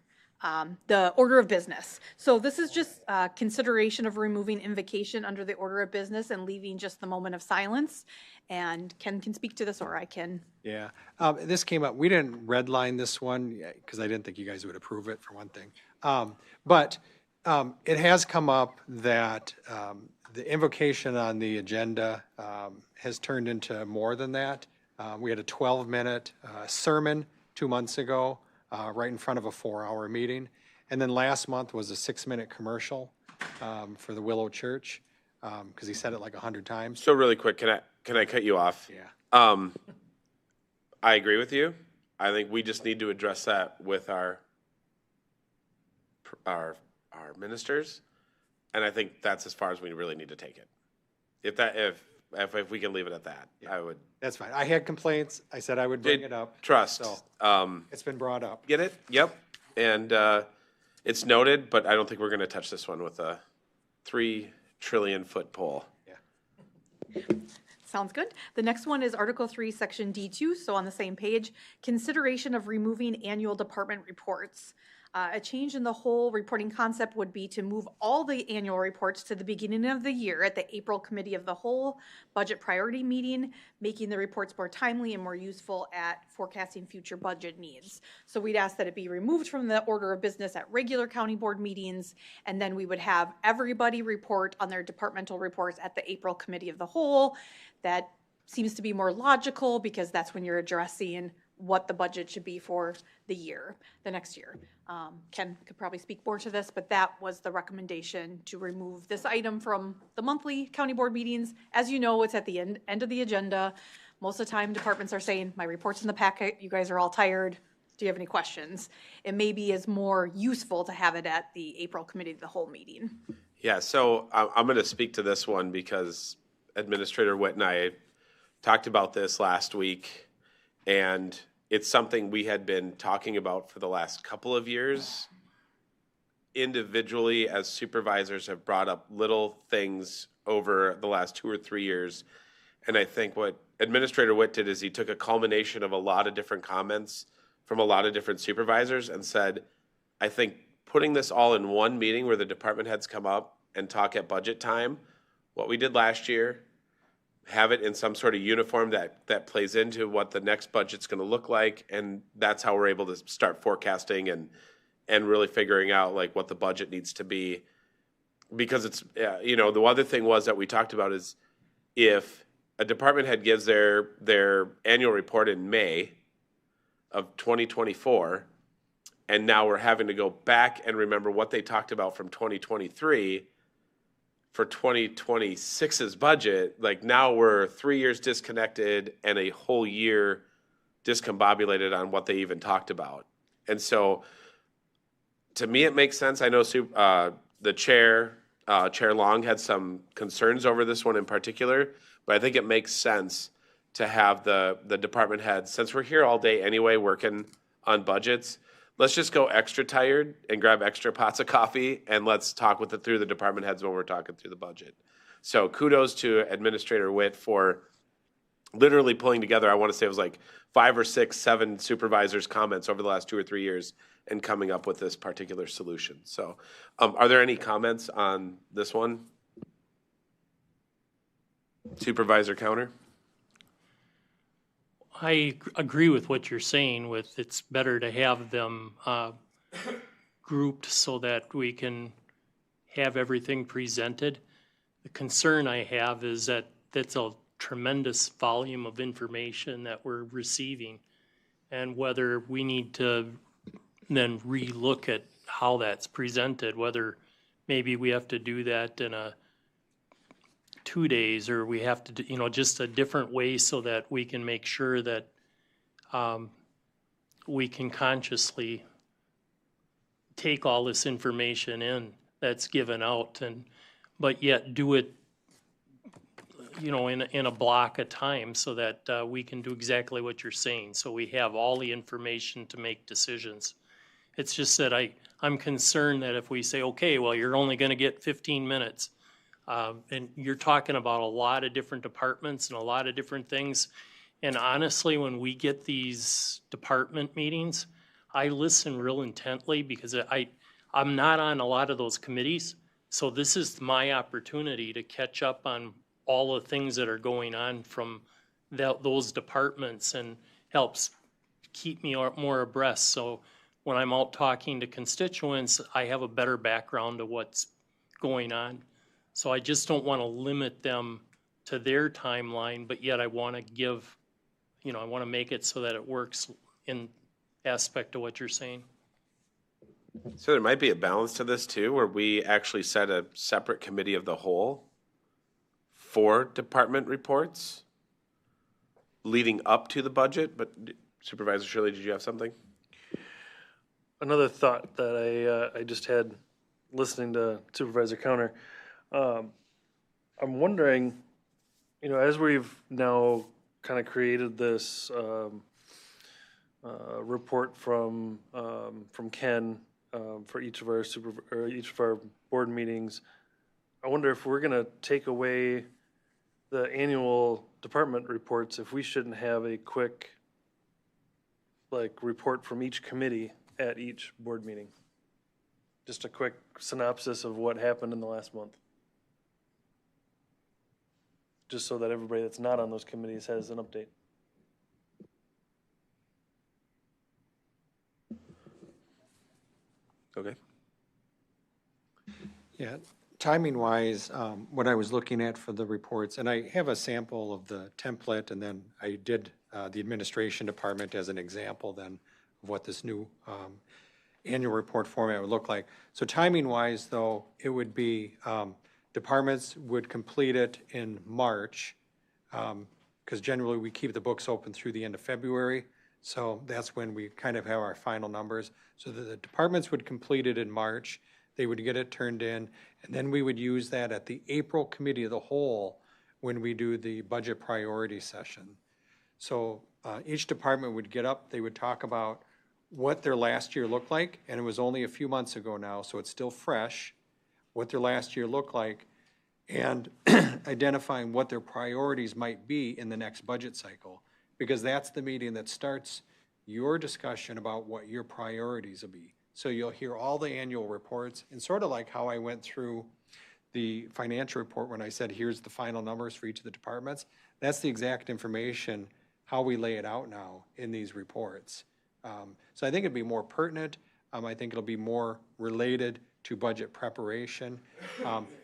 The order of business. So this is just consideration of removing invocation under the order of business and leaving just the moment of silence. And Ken can speak to this, or I can. Yeah, this came up, we didn't redline this one because I didn't think you guys would approve it, for one thing. But it has come up that the invocation on the agenda has turned into more than that. We had a 12-minute sermon 2 months ago, right in front of a 4-hour meeting. And then last month was a 6-minute commercial for the Willow Church, because he said it like 100 times. So really quick, can I cut you off? Yeah. I agree with you. I think we just need to address that with our ministers, and I think that's as far as we really need to take it. If we can leave it at that, I would. That's fine. I had complaints. I said I would bring it up. Trust. So it's been brought up. Get it? Yep. And it's noted, but I don't think we're going to touch this one with a 3 trillion foot pole. Yeah. Sounds good. The next one is Article 3, Section D2, so on the same page, consideration of removing annual department reports. A change in the whole reporting concept would be to move all the annual reports to the beginning of the year at the April Committee of the Whole Budget Priority Meeting, making the reports more timely and more useful at forecasting future budget needs. So we'd ask that it be removed from the order of business at regular county board meetings, and then we would have everybody report on their departmental reports at the April Committee of the Whole. That seems to be more logical because that's when you're addressing what the budget should be for the year, the next year. Ken could probably speak more to this, but that was the recommendation, to remove this item from the monthly county board meetings. As you know, it's at the end of the agenda. Most of the time, departments are saying, my report's in the packet, you guys are all tired, do you have any questions? It maybe is more useful to have it at the April committee of the whole meeting. Yeah, so I'm going to speak to this one because Administrator Witt and I talked about this last week, and it's something we had been talking about for the last couple of years. Individually, as supervisors have brought up little things over the last 2 or 3 years. And I think what Administrator Witt did is he took a culmination of a lot of different comments from a lot of different supervisors and said, I think putting this all in one meeting where the department heads come up and talk at budget time, what we did last year, have it in some sort of uniform that plays into what the next budget's going to look like, and that's how we're able to start forecasting and really figuring out like what the budget needs to be. Because it's, you know, the other thing was that we talked about is if a department head gives their annual report in May of 2024, and now we're having to go back and remember what they talked about from 2023 for 2026's budget, like now we're 3 years disconnected and a whole year discombobulated on what they even talked about. And so to me, it makes sense. I know the chair, Chair Long, had some concerns over this one in particular, but I think it makes sense to have the department heads, since we're here all day anyway working on budgets, let's just go extra tired and grab extra pots of coffee and let's talk through the department heads when we're talking through the budget. So kudos to Administrator Witt for literally pulling together, I want to say it was like 5 or 6, 7 supervisors' comments over the last 2 or 3 years and coming up with this particular solution. So are there any comments on this one? Supervisor Counter? I agree with what you're saying with it's better to have them grouped so that we can have everything presented. The concern I have is that that's a tremendous volume of information that we're receiving, and whether we need to then relook at how that's presented, whether maybe we have to do that in 2 days, or we have to do, you know, just a different way so that we can make sure that we can consciously take all this information in that's given out, but yet do it, you know, in a block of time so that we can do exactly what you're saying. So we have all the information to make decisions. It's just that I'm concerned that if we say, okay, well, you're only going to get 15 minutes, and you're talking about a lot of different departments and a lot of different things. And honestly, when we get these department meetings, I listen real intently because I'm not on a lot of those committees. So this is my opportunity to catch up on all the things that are going on from those departments, and helps keep me more abreast. So when I'm out talking to constituents, I have a better background of what's going on. So I just don't want to limit them to their timeline, but yet I want to give, you know, I want to make it so that it works in aspect of what you're saying. So there might be a balance to this too, where we actually set a separate committee of the whole for department reports leading up to the budget. But Supervisor Shirley, did you have something? Another thought that I just had listening to Supervisor Counter. I'm wondering, you know, as we've now kind of created this report from Ken for each of our board meetings, I wonder if we're going to take away the annual department reports, if we shouldn't have a quick report from each committee at each board meeting. Just a quick synopsis of what happened in the last month. Just so that everybody that's not on those committees has an update. Okay. Yeah, timing-wise, what I was looking at for the reports, and I have a sample of the template, and then I did the administration department as an example then of what this new annual report format would look like. So timing-wise, though, it would be, departments would complete it in March, because generally we keep the books open through the end of February. So that's when we kind of have our final numbers. So the departments would complete it in March, they would get it turned in, and then we would use that at the April Committee of the Whole when we do the budget priority session. So each department would get up, they would talk about what their last year looked like, and it was only a few months ago now, so it's still fresh, what their last year looked like, and identifying what their priorities might be in the next budget cycle, because that's the meeting that starts your discussion about what your priorities will be. So you'll hear all the annual reports, and sort of like how I went through the financial report when I said, here's the final numbers for each of the departments, that's the exact information, how we lay it out now in these reports. So I think it'd be more pertinent. I think it'll be more related to budget preparation.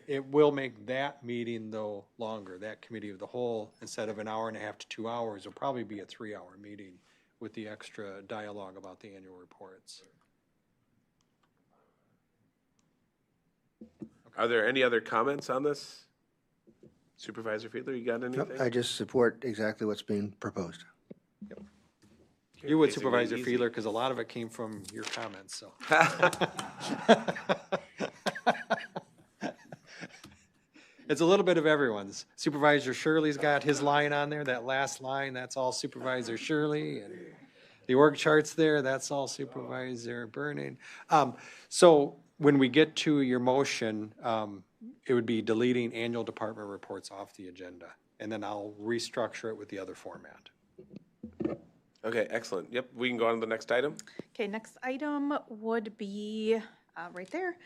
It will make that meeting, though, longer. That committee of the whole, instead of an hour and a half to 2 hours, will probably be a 3-hour meeting with the extra dialogue about the annual reports. Are there any other comments on this? Supervisor Fiedler, you got anything? I just support exactly what's being proposed. You would, Basically Supervisor easy. Fiedler, because a lot of it came from your comments, so. It's a little bit of everyone's. Supervisor Shirley's got his line on there, that last line, that's all Supervisor Shirley. And the org chart's there, that's all Supervisor Burning. So when we get to your motion, it would be deleting annual department reports off the agenda. And then I'll restructure it with the other format. Okay, excellent. Yep, we can go on to the next item. Okay, next item would be, right there,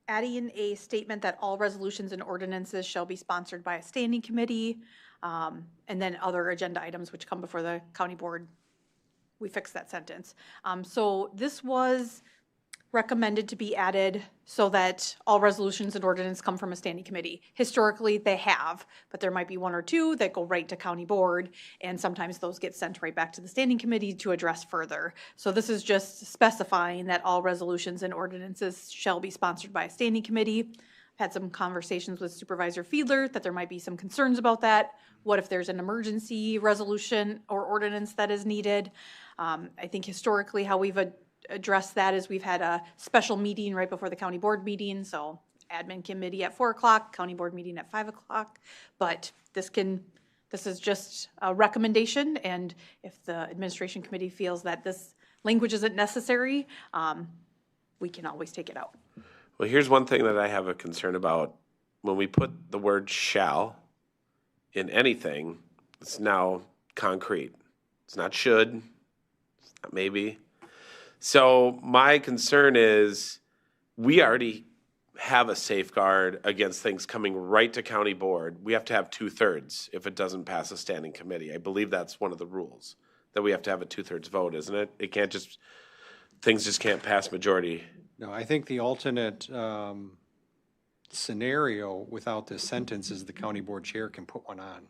adding a statement that all resolutions and ordinances shall be sponsored by a standing committee, and then other agenda items which come before the county board. We fixed that sentence. So this was recommended to be added so that all resolutions and ordinances come from a standing committee. Historically, they have, but there might be one or two that go right to county board, and sometimes those get sent right back to the standing committee to address further. So this is just specifying that all resolutions and ordinances shall be sponsored by a standing committee. I've had some conversations with Supervisor Fiedler that there might be some concerns about that. What if there's an emergency resolution or ordinance that is needed? I think historically how we've address that is we've had a special meeting right before the county board meeting, so admin committee at 4 o'clock, county board meeting at 5 o'clock. But this is just a recommendation, and if the administration committee feels that this language isn't necessary, we can always take it out. Well, here's one thing that I have a concern about. When we put the word shall in anything, it's now concrete. It's not should, it's not maybe. So my concern is we already have a safeguard against things coming right to county board. We have to have 2/3 if it doesn't pass a standing committee. I believe that's one of the rules, that we have to have a 2/3 vote, isn't it? It can't just, things just can't pass majority. No, I think the alternate scenario without this sentence is the county board chair can put one on.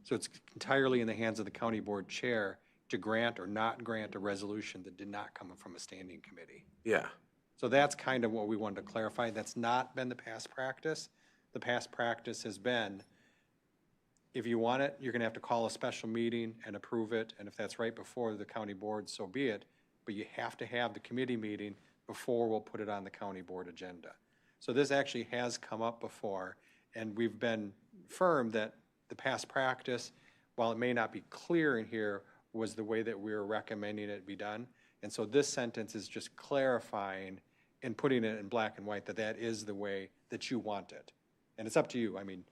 So it's entirely in the hands of the county board chair to grant or not grant a resolution that did not come from a standing committee. Yeah. So that's kind of what we wanted to clarify. That's not been the past practice. The past practice has been, if you want it, you're gonna have to call a special meeting and approve it, and if that's right before the county board, so be it, but you have to have the committee meeting before we'll put it on the county board agenda. So this actually has come up before, and we've been firm that the past practice, while it may not be clear in here, was the way that we were recommending it be done. And so this sentence is just clarifying and putting it in black and white that that is the way that you want it. And it's up to you. I mean,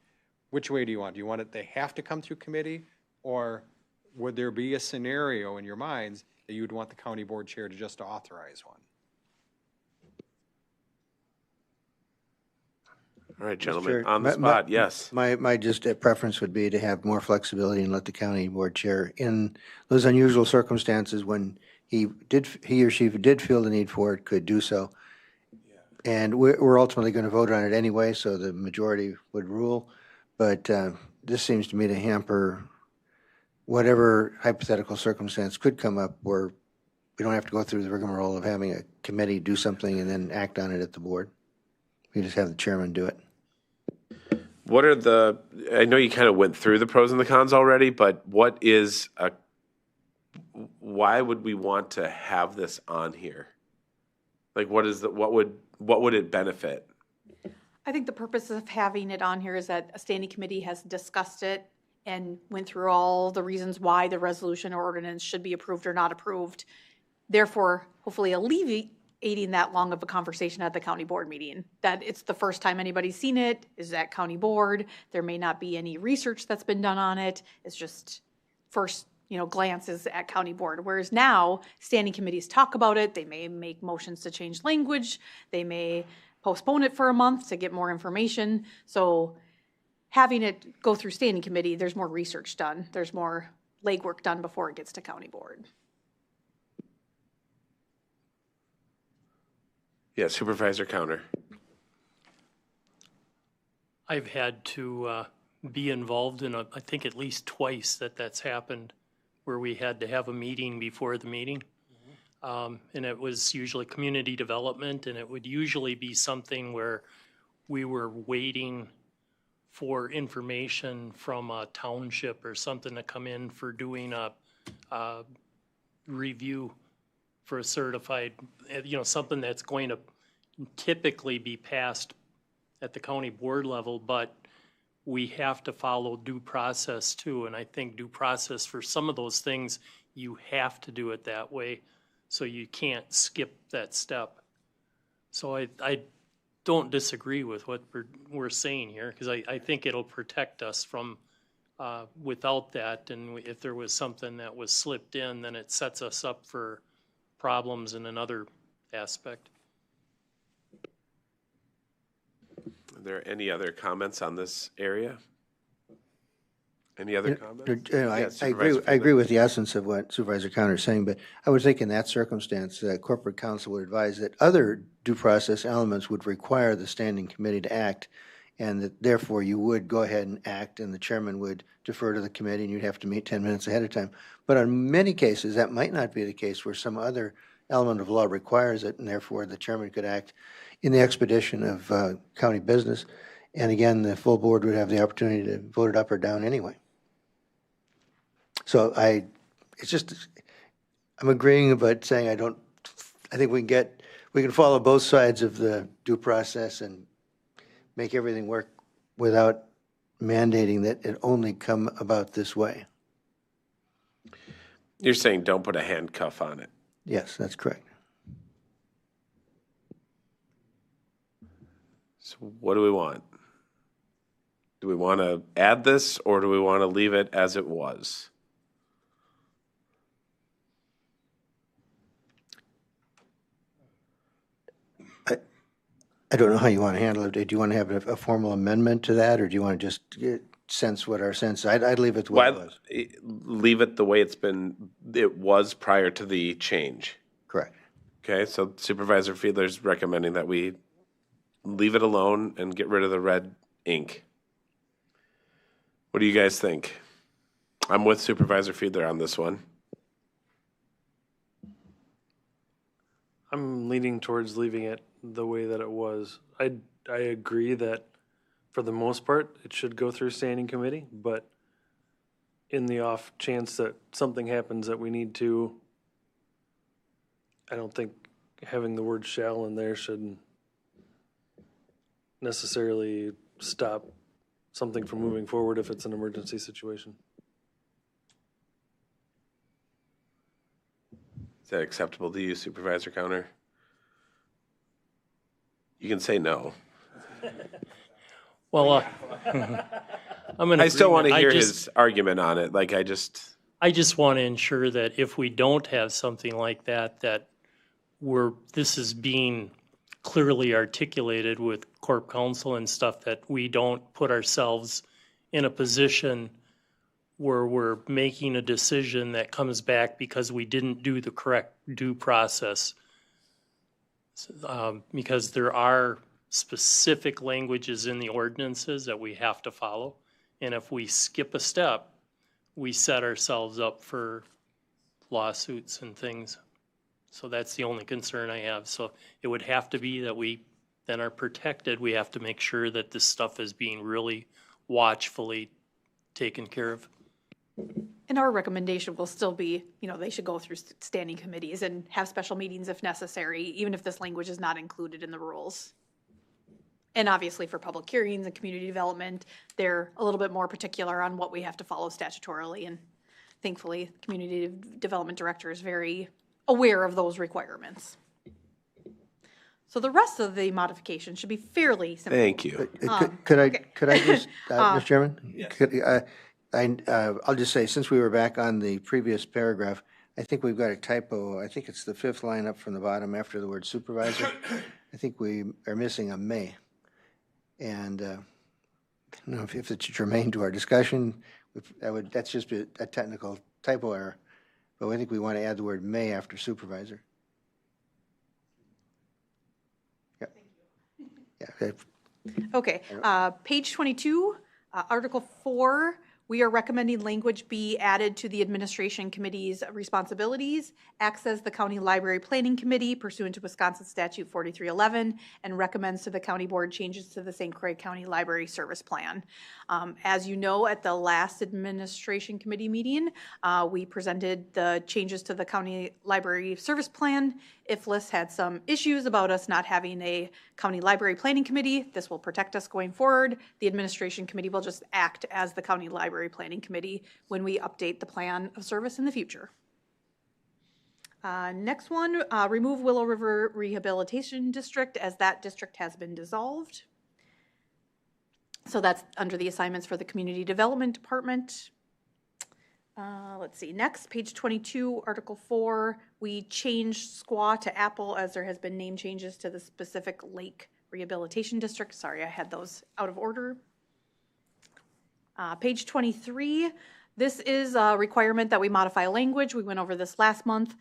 which way do you want? Do you want it, they have to come through committee? Or would there be a scenario in your minds that you would want the county board chair to just authorize one? All right, gentlemen, Chair, on the spot, yes. My just preference would be to have more flexibility and let the county board chair, in those unusual circumstances when he or she did feel the need for it, could do so. And we're ultimately going to vote on it anyway, so the majority would rule. But this seems to me to hamper whatever hypothetical circumstance could come up where we don't have to go through the rigmarole of having a committee do something and then act on it at the board. We just have the chairman do it. What are the, I know you kind of went through the pros and the cons already, but why would we want to have this on here? Like, what would it benefit? I think the purpose of having it on here is that a standing committee has discussed it and went through all the reasons why the resolution or ordinance should be approved or not approved. Therefore, hopefully alleviating that long of a conversation at the county board meeting. That it's the first time anybody's seen it, is at county board. There may not be any research that's been done on it. It's just first, glances at county board. Whereas now, standing committees talk about it. They may make motions to change language. They may postpone it for a month to get more information. So having it go through standing committee, there's more research done. There's more legwork done before it gets to county board. Yeah, Supervisor Counter. I've had to be involved in, I think at least twice that's happened, where we had to have a meeting before the meeting. And it was usually community development, and it would usually be something where we were waiting for information from a township or something to come in for doing a review for a certified, something that's going to typically be passed at the county board level, but we have to follow due process too. And I think due process for some of those things, you have to do it that way. So you can't skip that step. So I don't disagree with what we're saying here, because I think it'll protect us from without that. And if there was something that was slipped in, then it sets us up for problems in another aspect. Are there any other comments on this area? Any other comments? I agree with the essence of what Supervisor Counter is saying, but I would think in that circumstance, corporate counsel would advise that other due process elements would require the standing committee to act, and that therefore you would go ahead and act, and the chairman would defer to the committee, and you'd have to meet 10 minutes ahead of time. But in many cases, that might not be the case, where some other element of law requires it, and therefore the chairman could act in the expedition of county business. And again, the full board would have the opportunity to vote it up or down anyway. So I'm agreeing, but saying I think we can follow both sides of the due process and make everything work without mandating that it only come about this way. You're saying don't put a handcuff on it. Yes, that's correct. So what do we want? Do we want to add this, or do we want to leave it as it was? I don't know how you want to handle it. Do you want to have a formal amendment to that, or do you want to just sense what our sense? I'd leave it the way it was. Leave it the way it was prior to the change. Correct. Okay, so Supervisor Fiedler's recommending that we leave it alone and get rid of the red ink. What do you guys think? I'm with Supervisor Fiedler on this one. I'm leaning towards leaving it the way that it was. I agree that for the most part, it should go through standing committee, but in the off chance that something happens that we need to, I don't think having the word shall in there should necessarily stop something from moving forward if it's an emergency situation. Is that acceptable to you, Supervisor Counter? You can say no. Well, I still want to hear his argument on it. I just want to ensure that if we don't have something like that, this is being clearly articulated with corp counsel and stuff, that we don't put ourselves in a position where we're making a decision that comes back because we didn't do the correct due process. Because there are specific languages in the ordinances that we have to follow. And if we skip a step, we set ourselves up for lawsuits and things. So that's the only concern I have. So it would have to be that we then are protected. We have to make sure that this stuff is being really watchfully taken care of. And our recommendation will still be, they should go through standing committees and have special meetings if necessary, even if this language is not included in the rules. And obviously for public hearings and community development, they're a little bit more particular on what we have to follow statutorily. And thankfully, the community development director is very aware of those requirements. So the rest of the modification should be fairly simple. Thank you. Could I just, Mr. Chairman? I'll just say, since we were back on the previous paragraph, I think we've got a typo. I think it's the 5th line up from the bottom after the word supervisor. I think we are missing a may. And I don't know if it's germane to our discussion. That's just a technical typo error. But I think we want to add the word may after supervisor. Yeah. Okay, page 22, Article 4, we are recommending language be added to the administration committee's responsibilities, acts as the county library planning committee pursuant to Wisconsin statute 4311, and recommends to the county board changes to the St. Croix County Library Service Plan. As you know, at the last administration committee meeting, we presented the changes to the county library service plan. IFLIS had some issues about us not having a county library planning committee. This will protect us going forward. The administration committee will just act as the county library planning committee when we update the plan of service in the future. Next one, remove Willow River Rehabilitation District as that district has been dissolved. So that's under the assignments for the Community Development Department. Let's see, next, page 22, Article 4, we changed Squaw to Apple as there has been name changes to the specific Lake Rehabilitation District. Sorry, I had those out of order. Page 23, this is a requirement that we modify language. We went over this last month.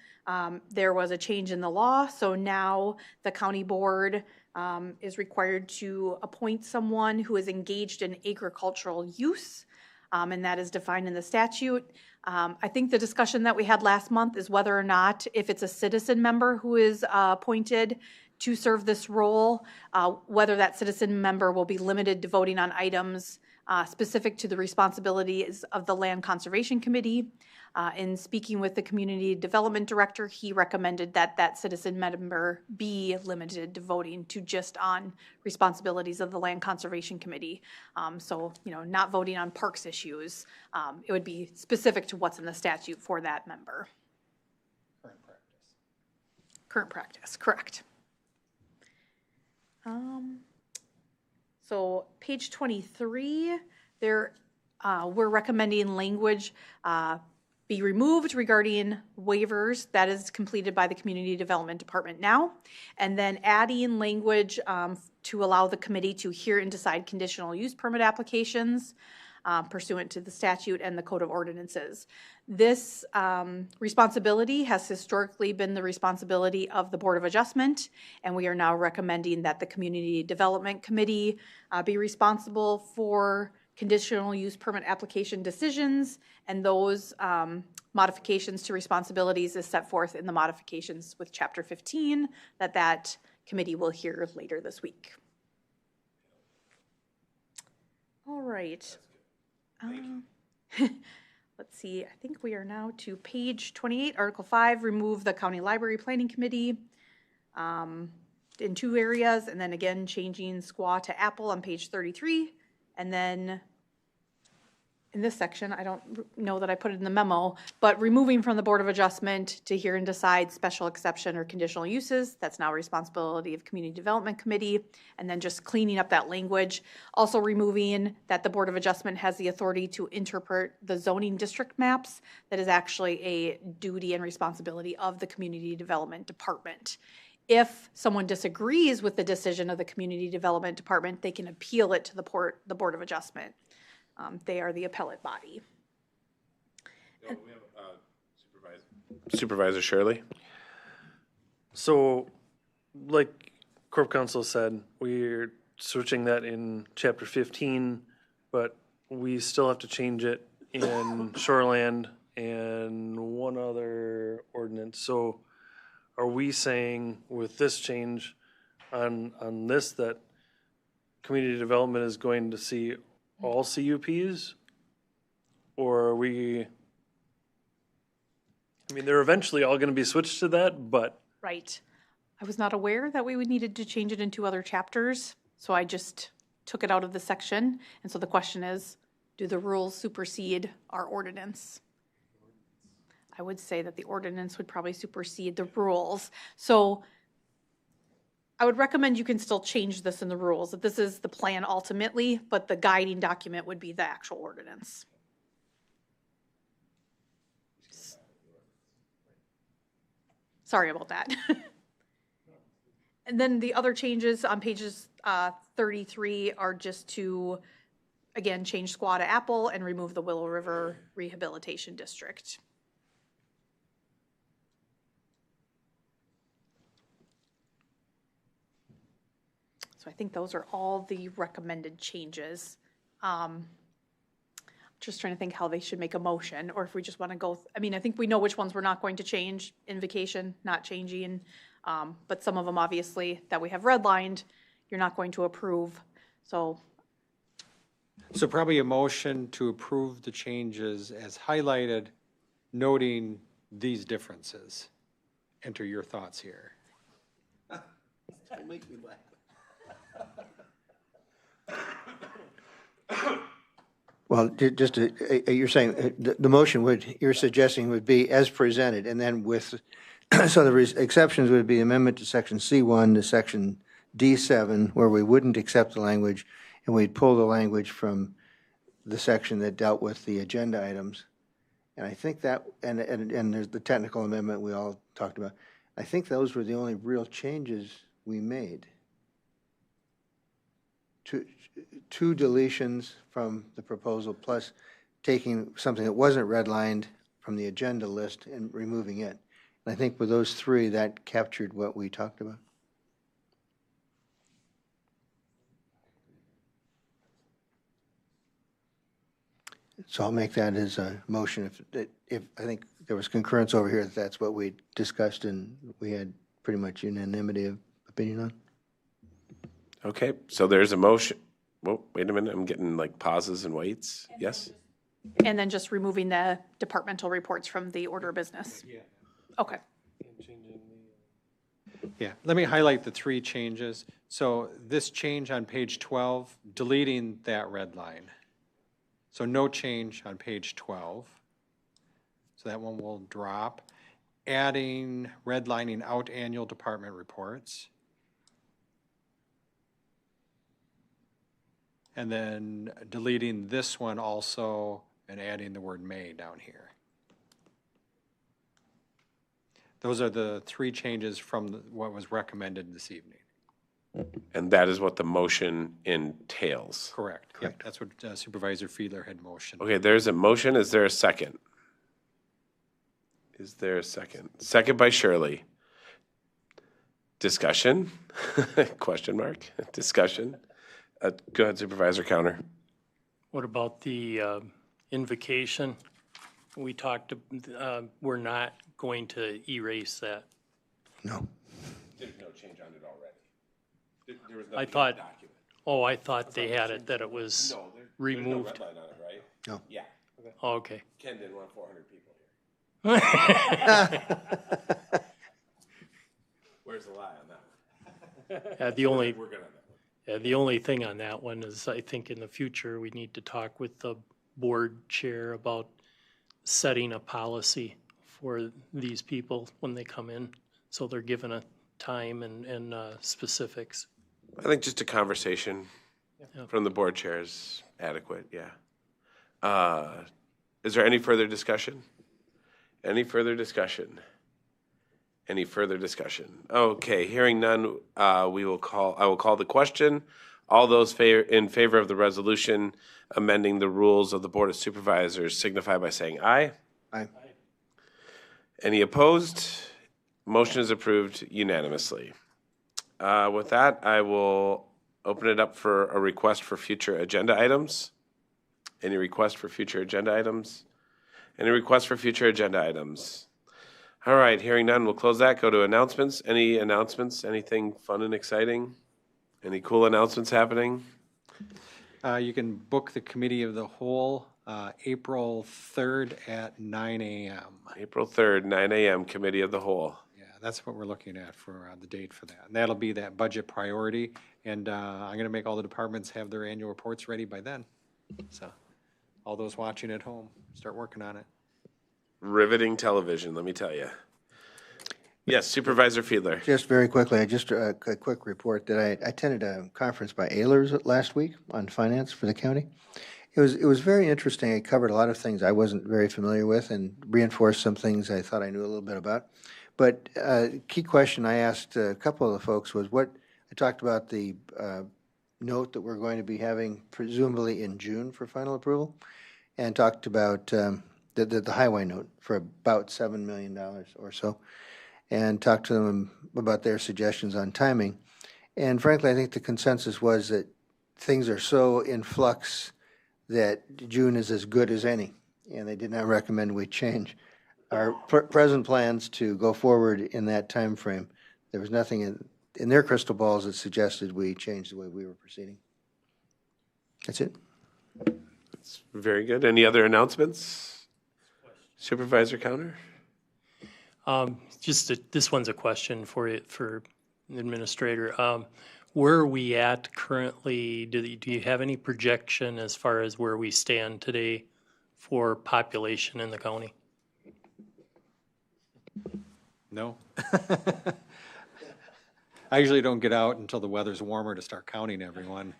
There was a change in the law, so now the county board is required to appoint someone who is engaged in agricultural use, and that is defined in the statute. I think the discussion that we had last month is whether or not, if it's a citizen member who is appointed to serve this role, whether that citizen member will be limited to voting on items specific to the responsibilities of the Land Conservation Committee. In speaking with the Community Development Director, he recommended that that citizen member be limited to voting to just on responsibilities of the Land Conservation Committee. So, not voting on parks issues. It would be specific to what's in the statute for that member. Current practice, correct. So page 23, there we're recommending language be removed regarding waivers that is completed by the Community Development Department now, and then adding language to allow the committee to hear and decide conditional use permit applications pursuant to the statute and the Code of Ordinances. This responsibility has historically been the responsibility of the Board of Adjustment, and we are now recommending that the Community Development Committee be responsible for conditional use permit application decisions, and those modifications to responsibilities is set forth in the modifications with Chapter 15 that committee will hear later this week. All right. Let's see, I think we are now to page 28, Article 5, remove the County Library Planning Committee in 2 areas, and then again changing Squaw to Apple on page 33, and then in this section, I don't know that I put it in the memo, but removing from the Board of Adjustment to hear and decide special exception or conditional uses, that's now responsibility of Community Development Committee, and then just cleaning up that language. Also removing that the Board of Adjustment has the authority to interpret the zoning district maps. That is actually a duty and responsibility of the Community Development Department. If someone disagrees with the decision of the Community Development Department, they can appeal it to the Board of Adjustment. They are the appellate body. We have Supervisor Shirley. So, like Corp Counsel said, we're switching that in Chapter 15, but we still have to change it in shoreland and one other ordinance. So are we saying with this change on this that community development is going to see all CUPs? Or are we, I mean, they're eventually all gonna be switched to that, but Right. I was not aware that we would needed to change it in 2 other chapters, so I just took it out of the section. And so the question is, do the rules supersede our ordinance? I would say that the ordinance would probably supersede the rules. So I would recommend you can still change this in the rules, that this is the plan ultimately, but the guiding document would be the actual ordinance. Sorry about that. And then the other changes on pages 33 are just to, again, change Squaw to Apple and remove the Willow River Rehabilitation District. So I think those are all the recommended changes. Just trying to think how they should make a motion, or if we just want to go, I mean, I think we know which ones we're not going to change. Invocation, not changing. But some of them, obviously, that we have redlined, you're not going to approve. So probably a motion to approve the changes as highlighted, noting these differences. Enter your thoughts here. Don't make me laugh. Well, just, you're saying, the motion would, you're suggesting would be as presented, and then with, so the exceptions would be amendment to section C1 to section D7, where we wouldn't accept the language, and we'd pull the language from the section that dealt with the agenda items. And I think that, and there's the technical amendment we all talked about. I think those were the only real changes we made. Two deletions from the proposal, plus taking something that wasn't redlined from the agenda list and removing it. And I think with those 3, that captured what we talked about. So I'll make that as a motion. If I think there was concurrence over here that that's what we discussed and we had pretty much unanimity of opinion on. Okay, so there's a motion. Whoa, wait a minute, I'm getting like pauses and waits. Yes? and then just removing the departmental reports from the order of business. Yeah. Okay. Yeah, let me highlight the 3 changes. So this change on page 12, deleting that red line. So no change on page 12. So that one will drop. Adding, redlining out annual department reports. And then deleting this one also and adding the word may down here. Those are the 3 changes from what was recommended this evening. And that is what the motion entails. Correct. Yep, that's what Supervisor Fiedler had motioned. Okay, there's a motion. Is there a second? Is there a second? Second by Shirley. Discussion? Question mark? Discussion? Go ahead, Supervisor Counter. What about the invocation? We talked, we're not going to erase that. No. There's no change on it already. There was I thought, oh, I thought they had it, that it was removed. There's no red line on it, right? No. Yeah. Oh, okay. Ken didn't want 400 people here. Where's the lie on that one? The only, We're good on that one. yeah, the only thing on that one is I think in the future, we need to talk with the board chair about setting a policy for these people when they come in, so they're given a time and specifics. I think just a conversation Yeah. from the board chair is adequate, yeah. Is there any further discussion? Any further discussion? Any further discussion? Okay, hearing none, I will call the question. All those in favor of the resolution amending the rules of the Board of Supervisors signify by saying aye. Aye. Any opposed? Motion is approved unanimously. With that, I will open it up for a request for future agenda items. Any requests for future agenda items? Any requests for future agenda items? All right, hearing none, we'll close that. Go to announcements. Any announcements? Anything fun and exciting? Any cool announcements happening? You can book the committee of the whole April 3rd at 9 a.m. April 3rd, 9 a.m., Committee of the Whole. Yeah, that's what we're looking at for the date for that. And that'll be that budget priority. And I'm going to make all the departments have their annual reports ready by then. So all those watching at home, start working on it. Riveting television, let me tell you. Yes, Supervisor Fiedler. Just very quickly, just a quick report that I attended a conference by Ehlers last week on finance for the county. It was very interesting. It covered a lot of things I wasn't very familiar with and reinforced some things I thought I knew a little bit about. But key question I asked a couple of the folks was I talked about the note that we're going to be having presumably in June for final approval, and talked about the highway note for about $7 million or so, and talked to them about their suggestions on timing. And frankly, I think the consensus was that things are so in flux that June is as good as any, and they did not recommend we change our present plans to go forward in that time frame. There was nothing in their crystal balls that suggested we change the way we were proceeding. That's it. That's very good. Any other announcements? Supervisor Counter? This one's a question for you, for the administrator. Where are we at currently? Do you have any projection as far as where we stand today for population in the county? No. I usually don't get out until the weather's warmer to start counting everyone.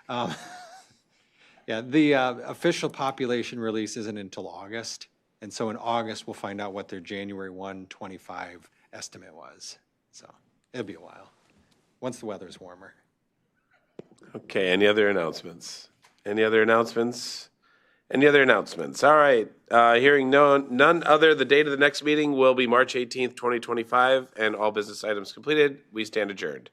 Yeah, the official population release isn't until August. And so in August, we'll find out what their January 1, 25 estimate was. So it'll be a while, once the weather's warmer. Okay, any other announcements? Any other announcements? Any other announcements? All right, hearing none other, the date of the next meeting will be March 18th, 2025, and all business items completed. We stand adjourned.